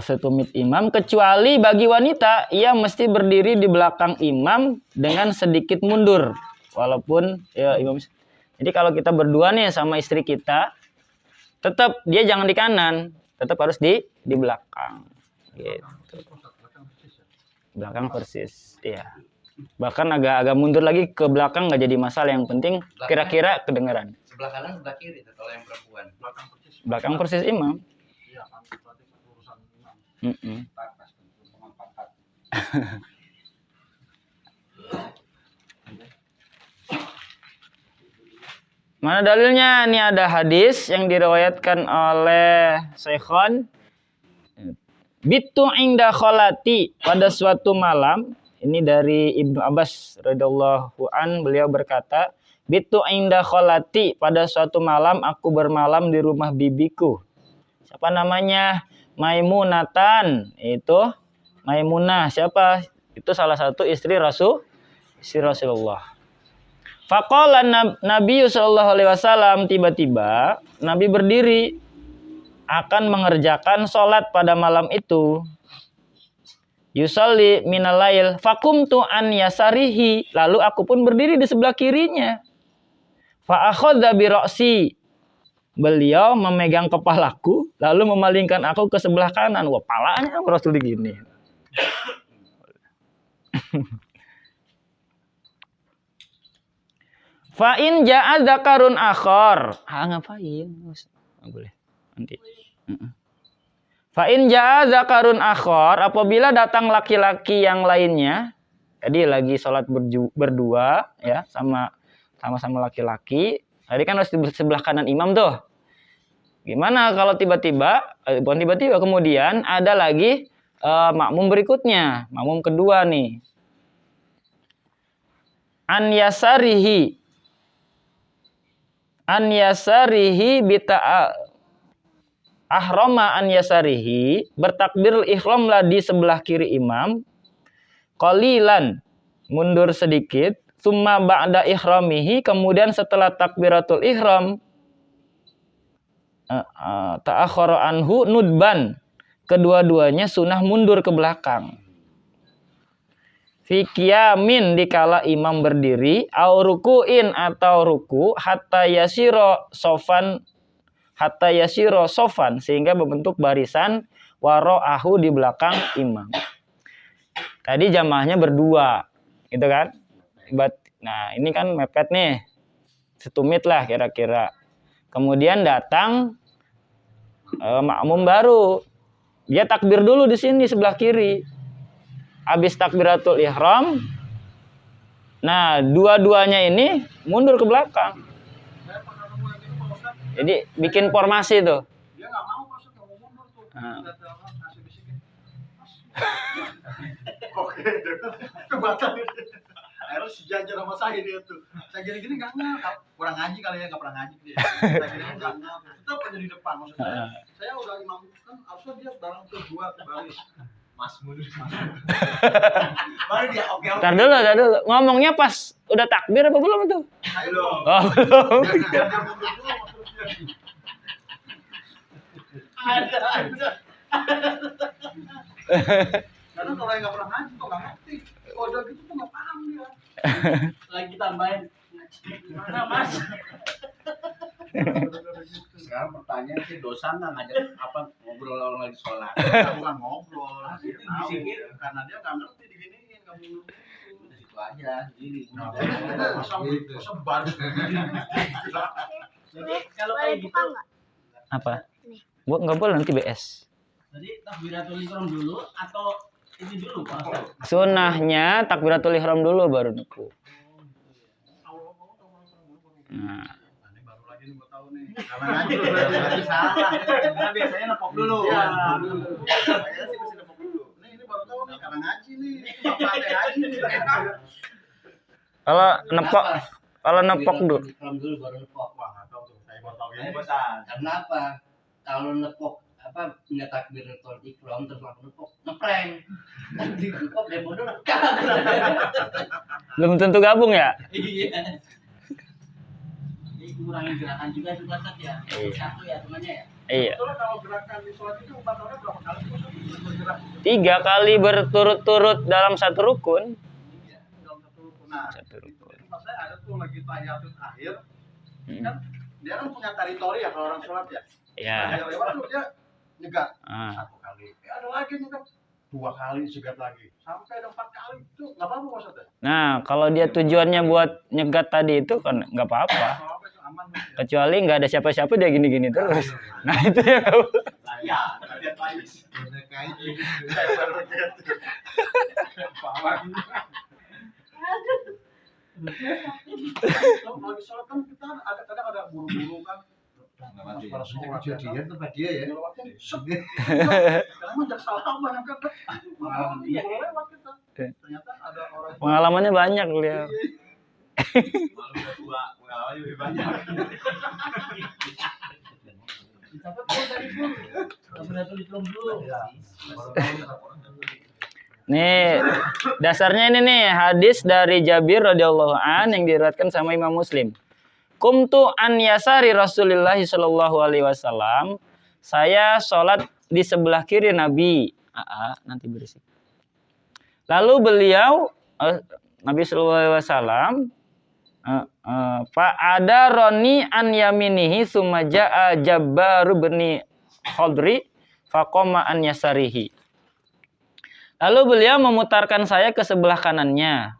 Setumit imam, kecuali bagi wanita ia mesti berdiri di belakang imam dengan sedikit mundur walaupun ya imam. Jadi kalau kita berdua nih sama istri kita, tetap dia jangan di kanan, tetap harus di belakang gitu. Belakang persis ya, bahkan agak mundur lagi ke belakang nggak jadi masalah, yang penting kira-kira kedengeran. Sebelah kanan sebelah kiri itu kalau yang perempuan. Belakang persis imam. Mana dalilnya? Ini ada hadis yang diriwayatkan oleh Syekhon. Bitu inda kholati, pada suatu malam. Ini dari Ibnu Abbas radhiyallahu an, beliau berkata, bitu inda kholati, pada suatu malam aku bermalam di rumah bibiku. Siapa namanya? Maimunatan. Itu Maimunah. Siapa? Itu salah satu istri Rasulullah. Faqala Nabi sallallahu alaihi wasallam, tiba-tiba Nabi berdiri akan mengerjakan sholat pada malam itu. Yusalli minal lail faqumtu an yasarihi, lalu aku pun berdiri di sebelah kirinya. Fa akhadha bi ra'si, beliau memegang kepalaku lalu memalingkan aku ke sebelah kanan. Wah, palanya Rasul gini. Fa in ja'a dzakarun akhar. Ngapain? Enggak boleh. Nanti. Fa in ja'a dzakarun akhar, apabila datang laki-laki yang lainnya. Jadi lagi sholat berdua ya, sama-sama laki-laki. Tadi kan harus di sebelah kanan imam tuh. Gimana kalau bukan tiba-tiba kemudian ada lagi makmum berikutnya, makmum kedua nih. An yasarihi bita ahrama an yasarihi, bertakbir ihramlah di sebelah kiri imam. Qalilan, mundur sedikit. Summa ba'da ihramihi, kemudian setelah takbiratul ihram ta'akhkhara anhu nudban, kedua-duanya sunnah mundur ke belakang. Fi qiyamin, dikala imam berdiri, au ruku'in, atau ruku, hatta yasiro sofan, sehingga membentuk barisan wara'ahu, di belakang imam. Tadi jamaahnya berdua, gitu kan? Nah, ini kan mepet nih, setumit lah kira-kira. Kemudian datang makmum baru, dia takbir dulu di sini sebelah kiri. Habis takbiratul ihram, nah dua-duanya ini mundur ke belakang. Jadi bikin formasi tuh. Dia nggak mau masuk, nggak mau mundur tuh. Ngasih bisikin. Oke, kebatal. Akhirnya sejajar sama saya dia tuh. Saya gini-gini nggak kurang ngaji kali ya, nggak pernah ngaji dia. Saya gini nggak tetap aja di depan maksudnya. Saya udah imam kan, harusnya dia bareng kedua ke baris. Mas mundur. Baru dia oke. Tar dulu. Ngomongnya pas udah takbir apa belum itu? Belum. Oh, belum. Dia mundur dulu maksudnya. Ada. Karena kalau yang nggak pernah ngaji kok nggak ngerti. Kode gitu tuh nggak paham dia. Lagi tambahin gimana mas? Sekarang pertanyaan sih, dosa nggak ngajak apa ngobrol orang lagi sholat? Bukan ngobrol. Karena dia nggak ngerti diginiin, nggak mundur. aja. Jadi Nah, masa baru Jadi kalau kayak gitu, Apa? Nggak boleh nanti BS. jadi takbiratul ihram dulu atau ini dulu Pak Ustaz? Sunnahnya takbiratul ihram dulu baru nepuk. Nah, ini baru lagi nih gua tahu nih. Karena ngaji berarti salah. Karena biasanya nepok dulu. Iya. Saya sih mesti nepok dulu. Ini baru tahu nih karena ngaji nih. Bapak teh ngaji nih. kalau nepok dulu. Ihram dulu baru nepok. Wah, nggak tahu tuh. Saya baru tahu Saya ini. bosan. Karena apa? Kalau nepok nggak takbiratul ihram terus langsung nepok, ngeprank. Nanti nepok dia bodoh. Belum tentu gabung ya? Iya. Jadi kurangin gerakan juga itu Pak Ustaz ya. Iya. Satu ya temannya ya. Iya. Soalnya kalau gerakan di sholat itu batalnya berapa kali sih? Bergerak 3 kali berturut-turut dalam satu rukun. dalam satu rukun. Nah, Satu rukun. pas saya ada tuh lagi tahiyatul akhir, Hmm. kan dia kan punya teritori ya kalau orang sholat ya. Ya. Dia lewat tuh dia nyegat Ah. 1 kali, ada lagi nyegat 2 kali, segat lagi, sampai ada 4 kali itu nggak apa-apa maksudnya. Nah, kalau dia tujuannya buat nyegat tadi itu kan nggak apa-apa. Kalau apa itu aman ya. Kecuali nggak ada siapa-siapa dia gini-gini terus. Nah itu ya. Ya, lihat lagi. Saya baru lihat. Paham. Kalau lagi sholat kan kita ada kadang ada buru-buru kan. Para sholat Kejadian tempat dia ya. Lewatnya set. Karena emang jangan salah apa kan. Malah dia lewat kita. Ternyata ada orang Pengalamannya banyak beliau. Malu udah tua, pengalaman lebih banyak. Dicatat pun tadi pun. Takbiratul ihram dulu. Ya, baru tahu orang. Nih, dasarnya ini nih hadis dari Jabir radhiyallahu an yang diriwayatkan sama Imam Muslim. Kumtu an yasari Rasulullah sallallahu alaihi wasallam. Saya sholat di sebelah kiri Nabi. Nanti berisik. Lalu beliau Nabi sallallahu alaihi wasallam fa ada roni an yaminihi summa jaa Jabbar bin Khadri faqama an yasarihi. Lalu beliau memutarkan saya ke sebelah kanannya.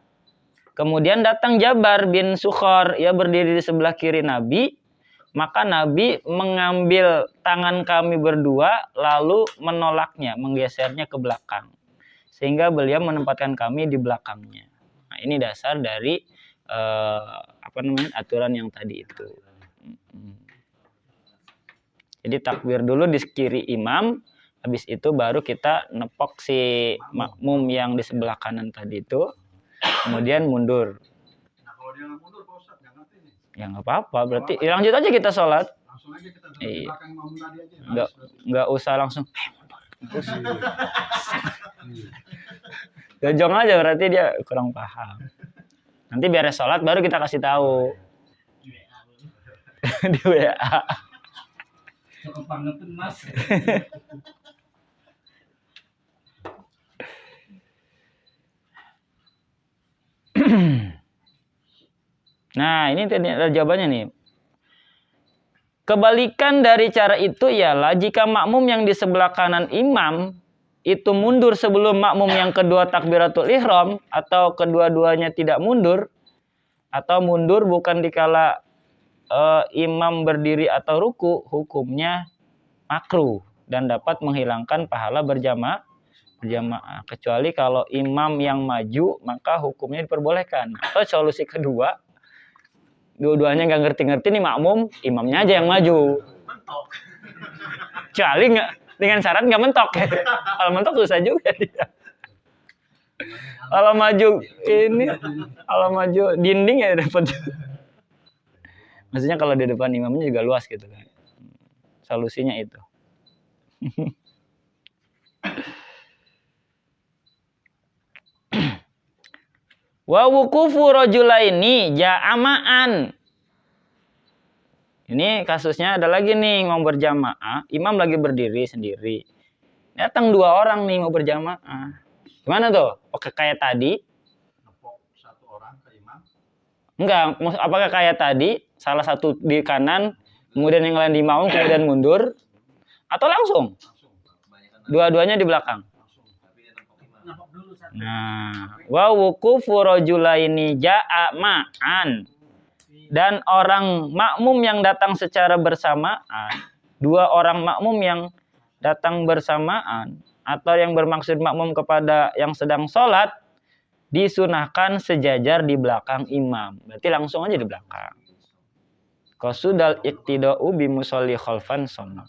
Kemudian datang Jabar bin Sukhar, ia berdiri di sebelah kiri Nabi. Maka Nabi mengambil tangan kami berdua lalu menolaknya, menggesernya ke belakang. Sehingga beliau menempatkan kami di belakangnya. Nah, ini dasar dari aturan yang tadi itu. Jadi takbir dulu di kiri imam. Habis itu baru kita nepok si makmum yang di sebelah kanan tadi itu. Kemudian mundur. Nah, kalau dia nggak mundur, Pak Ustadz, nggak ngerti nih. Ya nggak apa-apa. Berarti lanjut aja kita sholat. Langsung aja kita Iya. di belakang imam tadi aja. Nggak usah langsung. Jojong aja berarti dia kurang paham. Nanti beres sholat baru kita kasih tahu. Di WA. Cukup banget tuh Mas. Nah, ini tadi ada jawabannya nih. Kebalikan dari cara itu ialah jika makmum yang di sebelah kanan imam itu mundur sebelum makmum yang kedua takbiratul ihram atau kedua-duanya tidak mundur atau mundur bukan dikala imam berdiri atau ruku, hukumnya makruh dan dapat menghilangkan pahala berjamaah. Kecuali kalau imam yang maju maka hukumnya diperbolehkan. Atau solusi kedua, dua-duanya nggak ngerti-ngerti nih makmum, imamnya aja yang maju. Mentok. Kecuali nggak dengan syarat nggak mentok. Kalau mentok susah juga dia. Kalau maju dinding ya dapat. Maksudnya kalau di depan imamnya juga luas gitu kan. Solusinya itu. Wa wuqufu rajulaini ja'ama'an. Ini kasusnya ada lagi nih mau berjamaah, imam lagi berdiri sendiri. Datang 2 orang nih mau berjamaah. Gimana tuh? Oke kayak tadi? Nepok 1 orang ke imam. Enggak, apakah kayak tadi salah satu di kanan, kemudian yang lain di imam, kemudian mundur atau langsung? Langsung. Dua-duanya di belakang. Langsung. Tapi dia nepok imam. Nepok dulu satu. Nah, wa wuqufu rajulaini ja'a ma'an. Dan orang makmum yang datang secara bersamaan, dua orang makmum yang datang bersamaan atau yang bermaksud makmum kepada yang sedang sholat disunahkan sejajar di belakang imam. Berarti langsung aja di belakang. Qasudal iqtida'u bi musolli khalfan sunnah.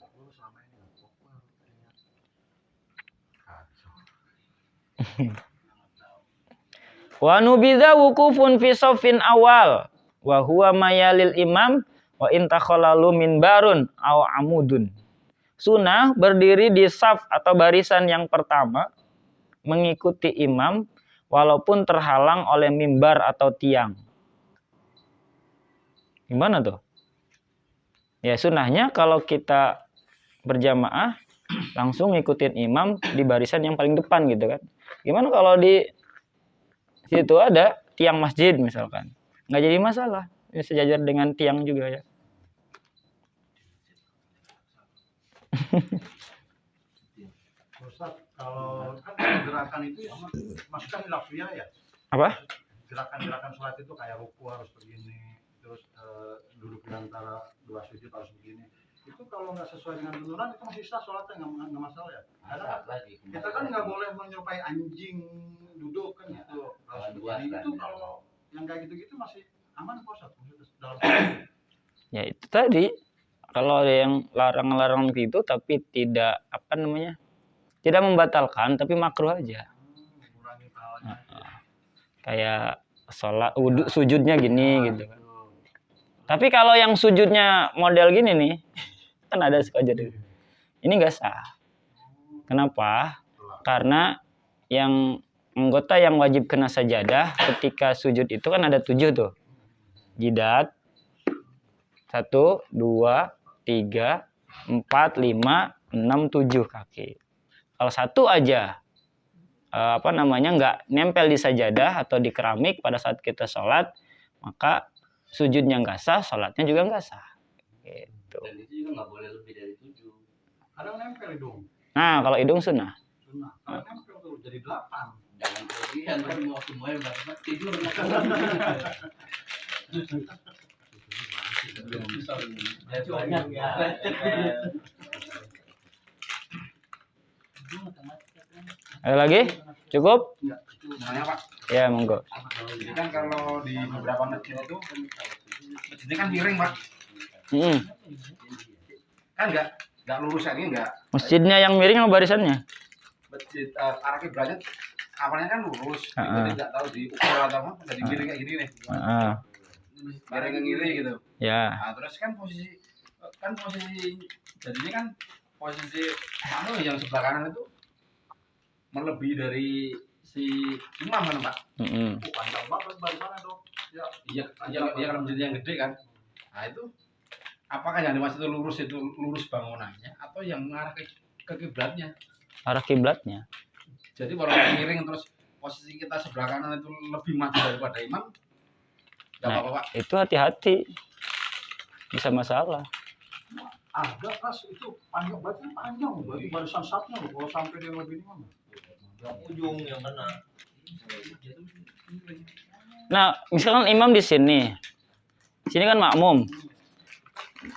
Wa nubidza wuqufun fi shaffin awal wa huwa mayalil imam wa in takhalalu minbarun aw amudun. Sunnah berdiri di saf atau barisan yang pertama mengikuti imam walaupun terhalang oleh mimbar atau tiang. Gimana tuh? Ya sunnahnya kalau kita berjamaah langsung ngikutin imam di barisan yang paling depan gitu kan. Gimana kalau di situ ada tiang masjid misalkan? Nggak jadi masalah. Ya, sejajar dengan tiang juga ya. Ustaz, kalau kan gerakan itu maksudnya lafiyah ya? Apa? Gerakan-gerakan sholat itu kayak ruku harus begini, terus duduk di antara dua sujud harus begini. Itu kalau nggak sesuai dengan tuntunan itu masih sah sholatnya, nggak masalah ya? Karena kita kan nggak boleh menyerupai anjing duduk kan gitu. Harus begini. Itu kalau yang kayak gitu-gitu masih aman kok Ustaz? Dalam Ya itu tadi. Kalau ada yang larang-larang gitu tapi tidak apa namanya? Tidak membatalkan tapi makruh aja. mengurangi pahalanya. Kayak sholat wudhu sujudnya gini gitu kan. Tapi kalau yang sujudnya model gini nih, kan ada suka jadi. Ini nggak sah. Kenapa? Karena yang anggota yang wajib kena sajadah ketika sujud itu kan ada 7 tuh. Jidat 1, 2, 3, 4, 5, 6, 7 kaki. Kalau satu aja nggak nempel di sajadah atau di keramik pada saat kita sholat, maka sujudnya nggak sah, sholatnya juga nggak sah. Gitu. Dan itu juga nggak boleh lebih dari 7. Kadang nempel hidung. Nah, kalau hidung sunnah. Sunnah. Kalau nempel tuh jadi 8. Jangan kelebihan kan mau semuanya udah tidur. Banyak ya. Ada lagi? Cukup? Sebenarnya Pak, Ya, monggo. jadi kan kalau di beberapa masjid itu masjidnya kan miring Pak, kan nggak lurus kayak gini nggak. Masjidnya yang miring apa barisannya? Masjid arah kiblatnya awalnya kan lurus, jadi nggak tahu diukur atau apa, jadi miring kayak gini nih, miring ke kiri gitu. Ya. Nah, terus kan posisi jadinya kan posisi yang sebelah kanan itu melebihi dari si imam kan Pak. Panjang banget barisannya dong. Ya. Iya kalau masjid yang gede kan. Nah itu apakah yang dimaksud itu lurus bangunannya atau yang mengarah ke kiblatnya? Arah kiblatnya. Jadi walaupun miring terus posisi kita sebelah kanan itu lebih maju daripada imam, nggak apa-apa Pak. Itu hati-hati. Bisa masalah. Ada pas itu panjang berarti barisan satunya loh. Kalau sampai dia lebih mana? Yang ujung yang kena. Nah, misalkan imam di sini. Sini kan makmum.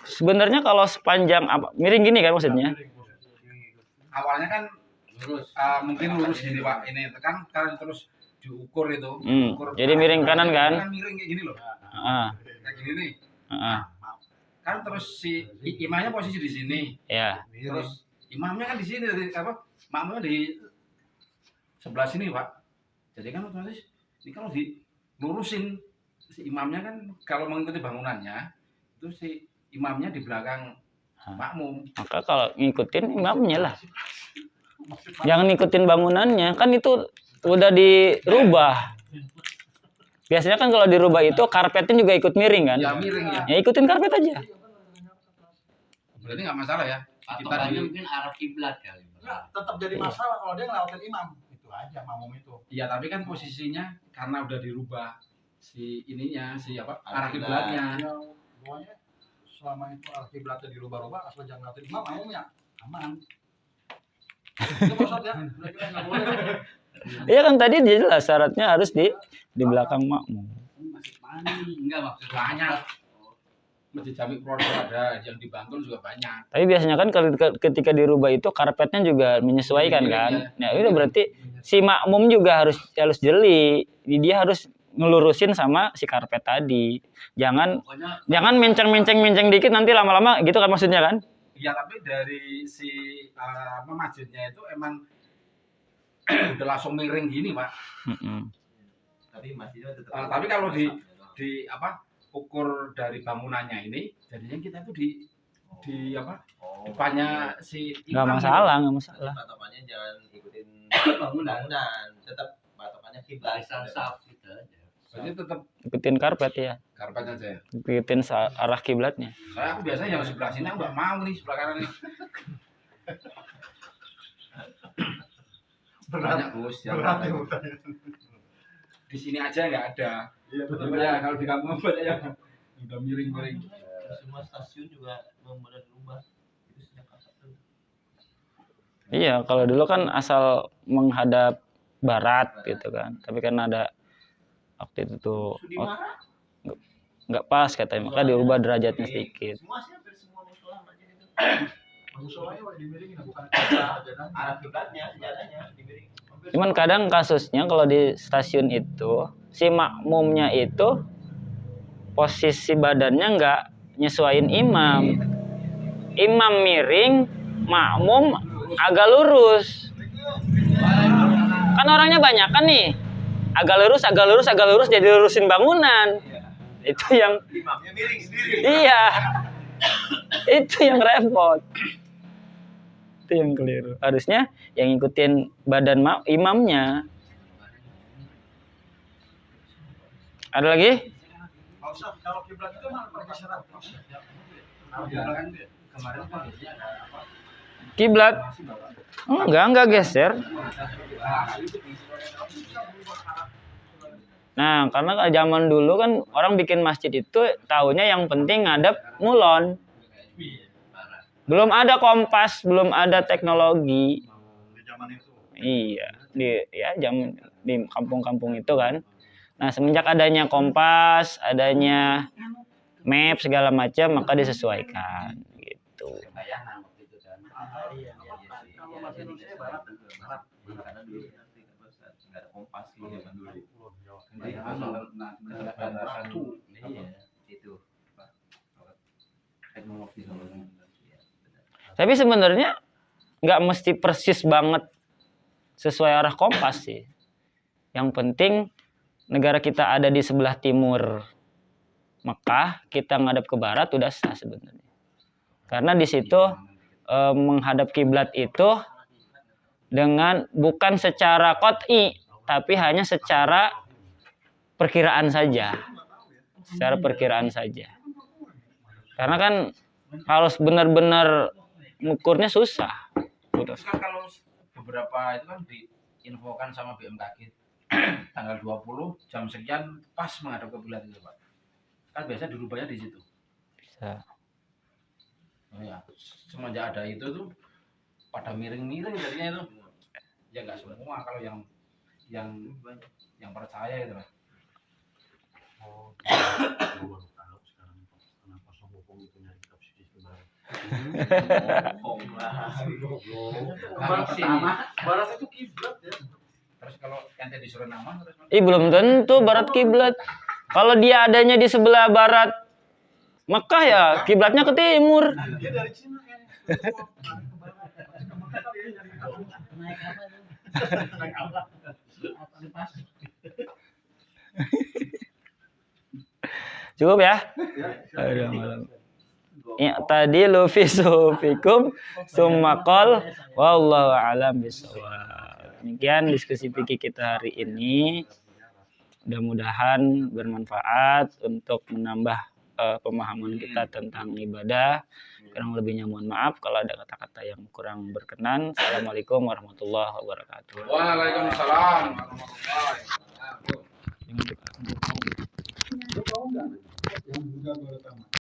Sebenarnya kalau sepanjang apa miring gini kan maksudnya? Awalnya kan lurus, mungkin lurus gini Pak. Ini kan terus diukur itu. Jadi miring kanan kan? Kan miring kayak gini loh. Kayak gini nih. Kan terus si imamnya posisi di sini. Ya. Terus imamnya kan di sini makmumnya di sebelah sini Pak. Jadi kan otomatis ini kalau dilurusin si imamnya kan kalau mengikuti bangunannya itu si imamnya di belakang makmum. Maka kalau ngikutin imamnya lah. Jangan ngikutin bangunannya, kan itu udah dirubah. Biasanya kan kalau dirubah itu karpetnya juga ikut miring kan? Ya miring ya. Ya ikutin karpet aja. Berarti nggak masalah ya. Atau Kita di mungkin arah kiblat kali. Nah, tetap jadi masalah kalau dia ngelawatin imam. Itu aja makmum itu. Iya, tapi kan posisinya karena udah dirubah si ininya, arah kiblatnya. Ya, pokoknya selama itu arah kiblatnya dirubah-rubah asal jangan ngelawatin imam makmumnya aman. Itu maksudnya nggak boleh. Iya kan tadi jelas syaratnya harus di belakang makmum. Masjid mana? Enggak maksudnya Banyak. Masjid Jami Prodol ada, yang di Bantul juga banyak. Tapi biasanya kan kalau ketika dirubah itu karpetnya juga menyesuaikan kan. Nah, itu berarti si makmum juga harus jeli. Dia harus ngelurusin sama si karpet tadi. Jangan menceng dikit nanti lama-lama gitu kan maksudnya kan? Iya, tapi dari si masjidnya itu emang udah langsung miring gini, Pak. Tapi masjidnya tetap. Tapi kalau di apa ukur dari bangunannya ini, jadinya kita tuh di apa depannya si Nggak imam masalah. Patokannya jangan ikutin bangunan, tetap patokannya kiblat. barisan saf gitu aja. Jadi tetap Ikutin karpet ya. karpet aja. Ikutin arah kiblatnya. Aku biasanya yang sebelah sini aku nggak mau nih sebelah kanan nih. Banyak Gus yang Berat ya utangnya. di sini aja nggak ada. Iya betul. Coba ya kalau di kampung banyak yang udah miring-miring. Semua stasiun juga benar berubah. Itu sejak kapan tuh? Iya, kalau dulu kan asal menghadap barat gitu kan. Tapi kan ada waktu itu tuh nggak pas katanya, maka dirubah derajatnya sedikit. Semua sih hampir semua musola macam itu. Musolanya wah dimiringin bukan Arah kiblatnya, sejadahnya dimiring. Cuman kadang kasusnya kalau di stasiun itu si makmumnya itu posisi badannya nggak nyesuaiin imam. Imam miring, makmum agak lurus. Kan orangnya banyak kan nih. Agak lurus jadi lurusin bangunan. Itu yang Imamnya miring sendiri. iya. Itu yang repot. Itu yang keliru. Harusnya yang ngikutin badan imamnya. Ada lagi? Pak Ustaz, kalau kiblat itu mana pakai syarat? Kemarin kan biasanya ada apa? Kiblat? Enggak geser. Nah, karena zaman dulu kan orang bikin masjid itu taunya yang penting ngadep ngulon. Belum ada kompas, belum ada teknologi. Di zaman itu. Iya, di kampung-kampung itu kan. Nah, semenjak adanya kompas, adanya map segala macam, maka disesuaikan gitu. Bayangan waktu itu kan. Kalau masih Indonesia barat. Karena dulu nggak ada kompas di zaman dulu. Iya, itu. Teknologi soalnya. Tapi sebenarnya nggak mesti persis banget sesuai arah kompas sih. Yang penting negara kita ada di sebelah timur Mekah, kita ngadep ke barat udah sah sebenarnya. Karena di situ menghadap kiblat itu dengan bukan secara qot'i, tapi hanya secara perkiraan saja. Secara perkiraan saja. Karena kan harus benar-benar ngukurnya susah. Terus kan kalau beberapa itu kan diinfokan sama BMKG tanggal 20 jam sekian pas menghadap ke kiblat itu, Pak. Kan biasa dirubahnya di situ. Bisa. Oh ya, semenjak ada itu tuh pada miring-miring jadinya itu. Ya nggak semua kalau yang percaya itu, Pak. Oh, gue baru tahu sekarang kenapa Sombong itu nyari kitab suci sebenarnya. Barat itu kiblat ya. Terus kalau ente disuruh nama terus Belum tentu barat kiblat. Kalau dia adanya di sebelah barat Mekah ya kiblatnya ke timur. Dia dari Cina kayaknya. Naik apa tuh? Apa pas? Cukup ya? Udah malam. Ya, tadi lufi sufikum summa qol wallahu a'lam bishawab. Demikian diskusi fikih kita hari ini. Mudah-mudahan bermanfaat untuk menambah pemahaman kita tentang ibadah. Kurang lebihnya mohon maaf kalau ada kata-kata yang kurang berkenan. Assalamualaikum warahmatullahi wabarakatuh. Waalaikumsalam warahmatullahi wabarakatuh. Lu tahu nggak? Yang juga baru tamat.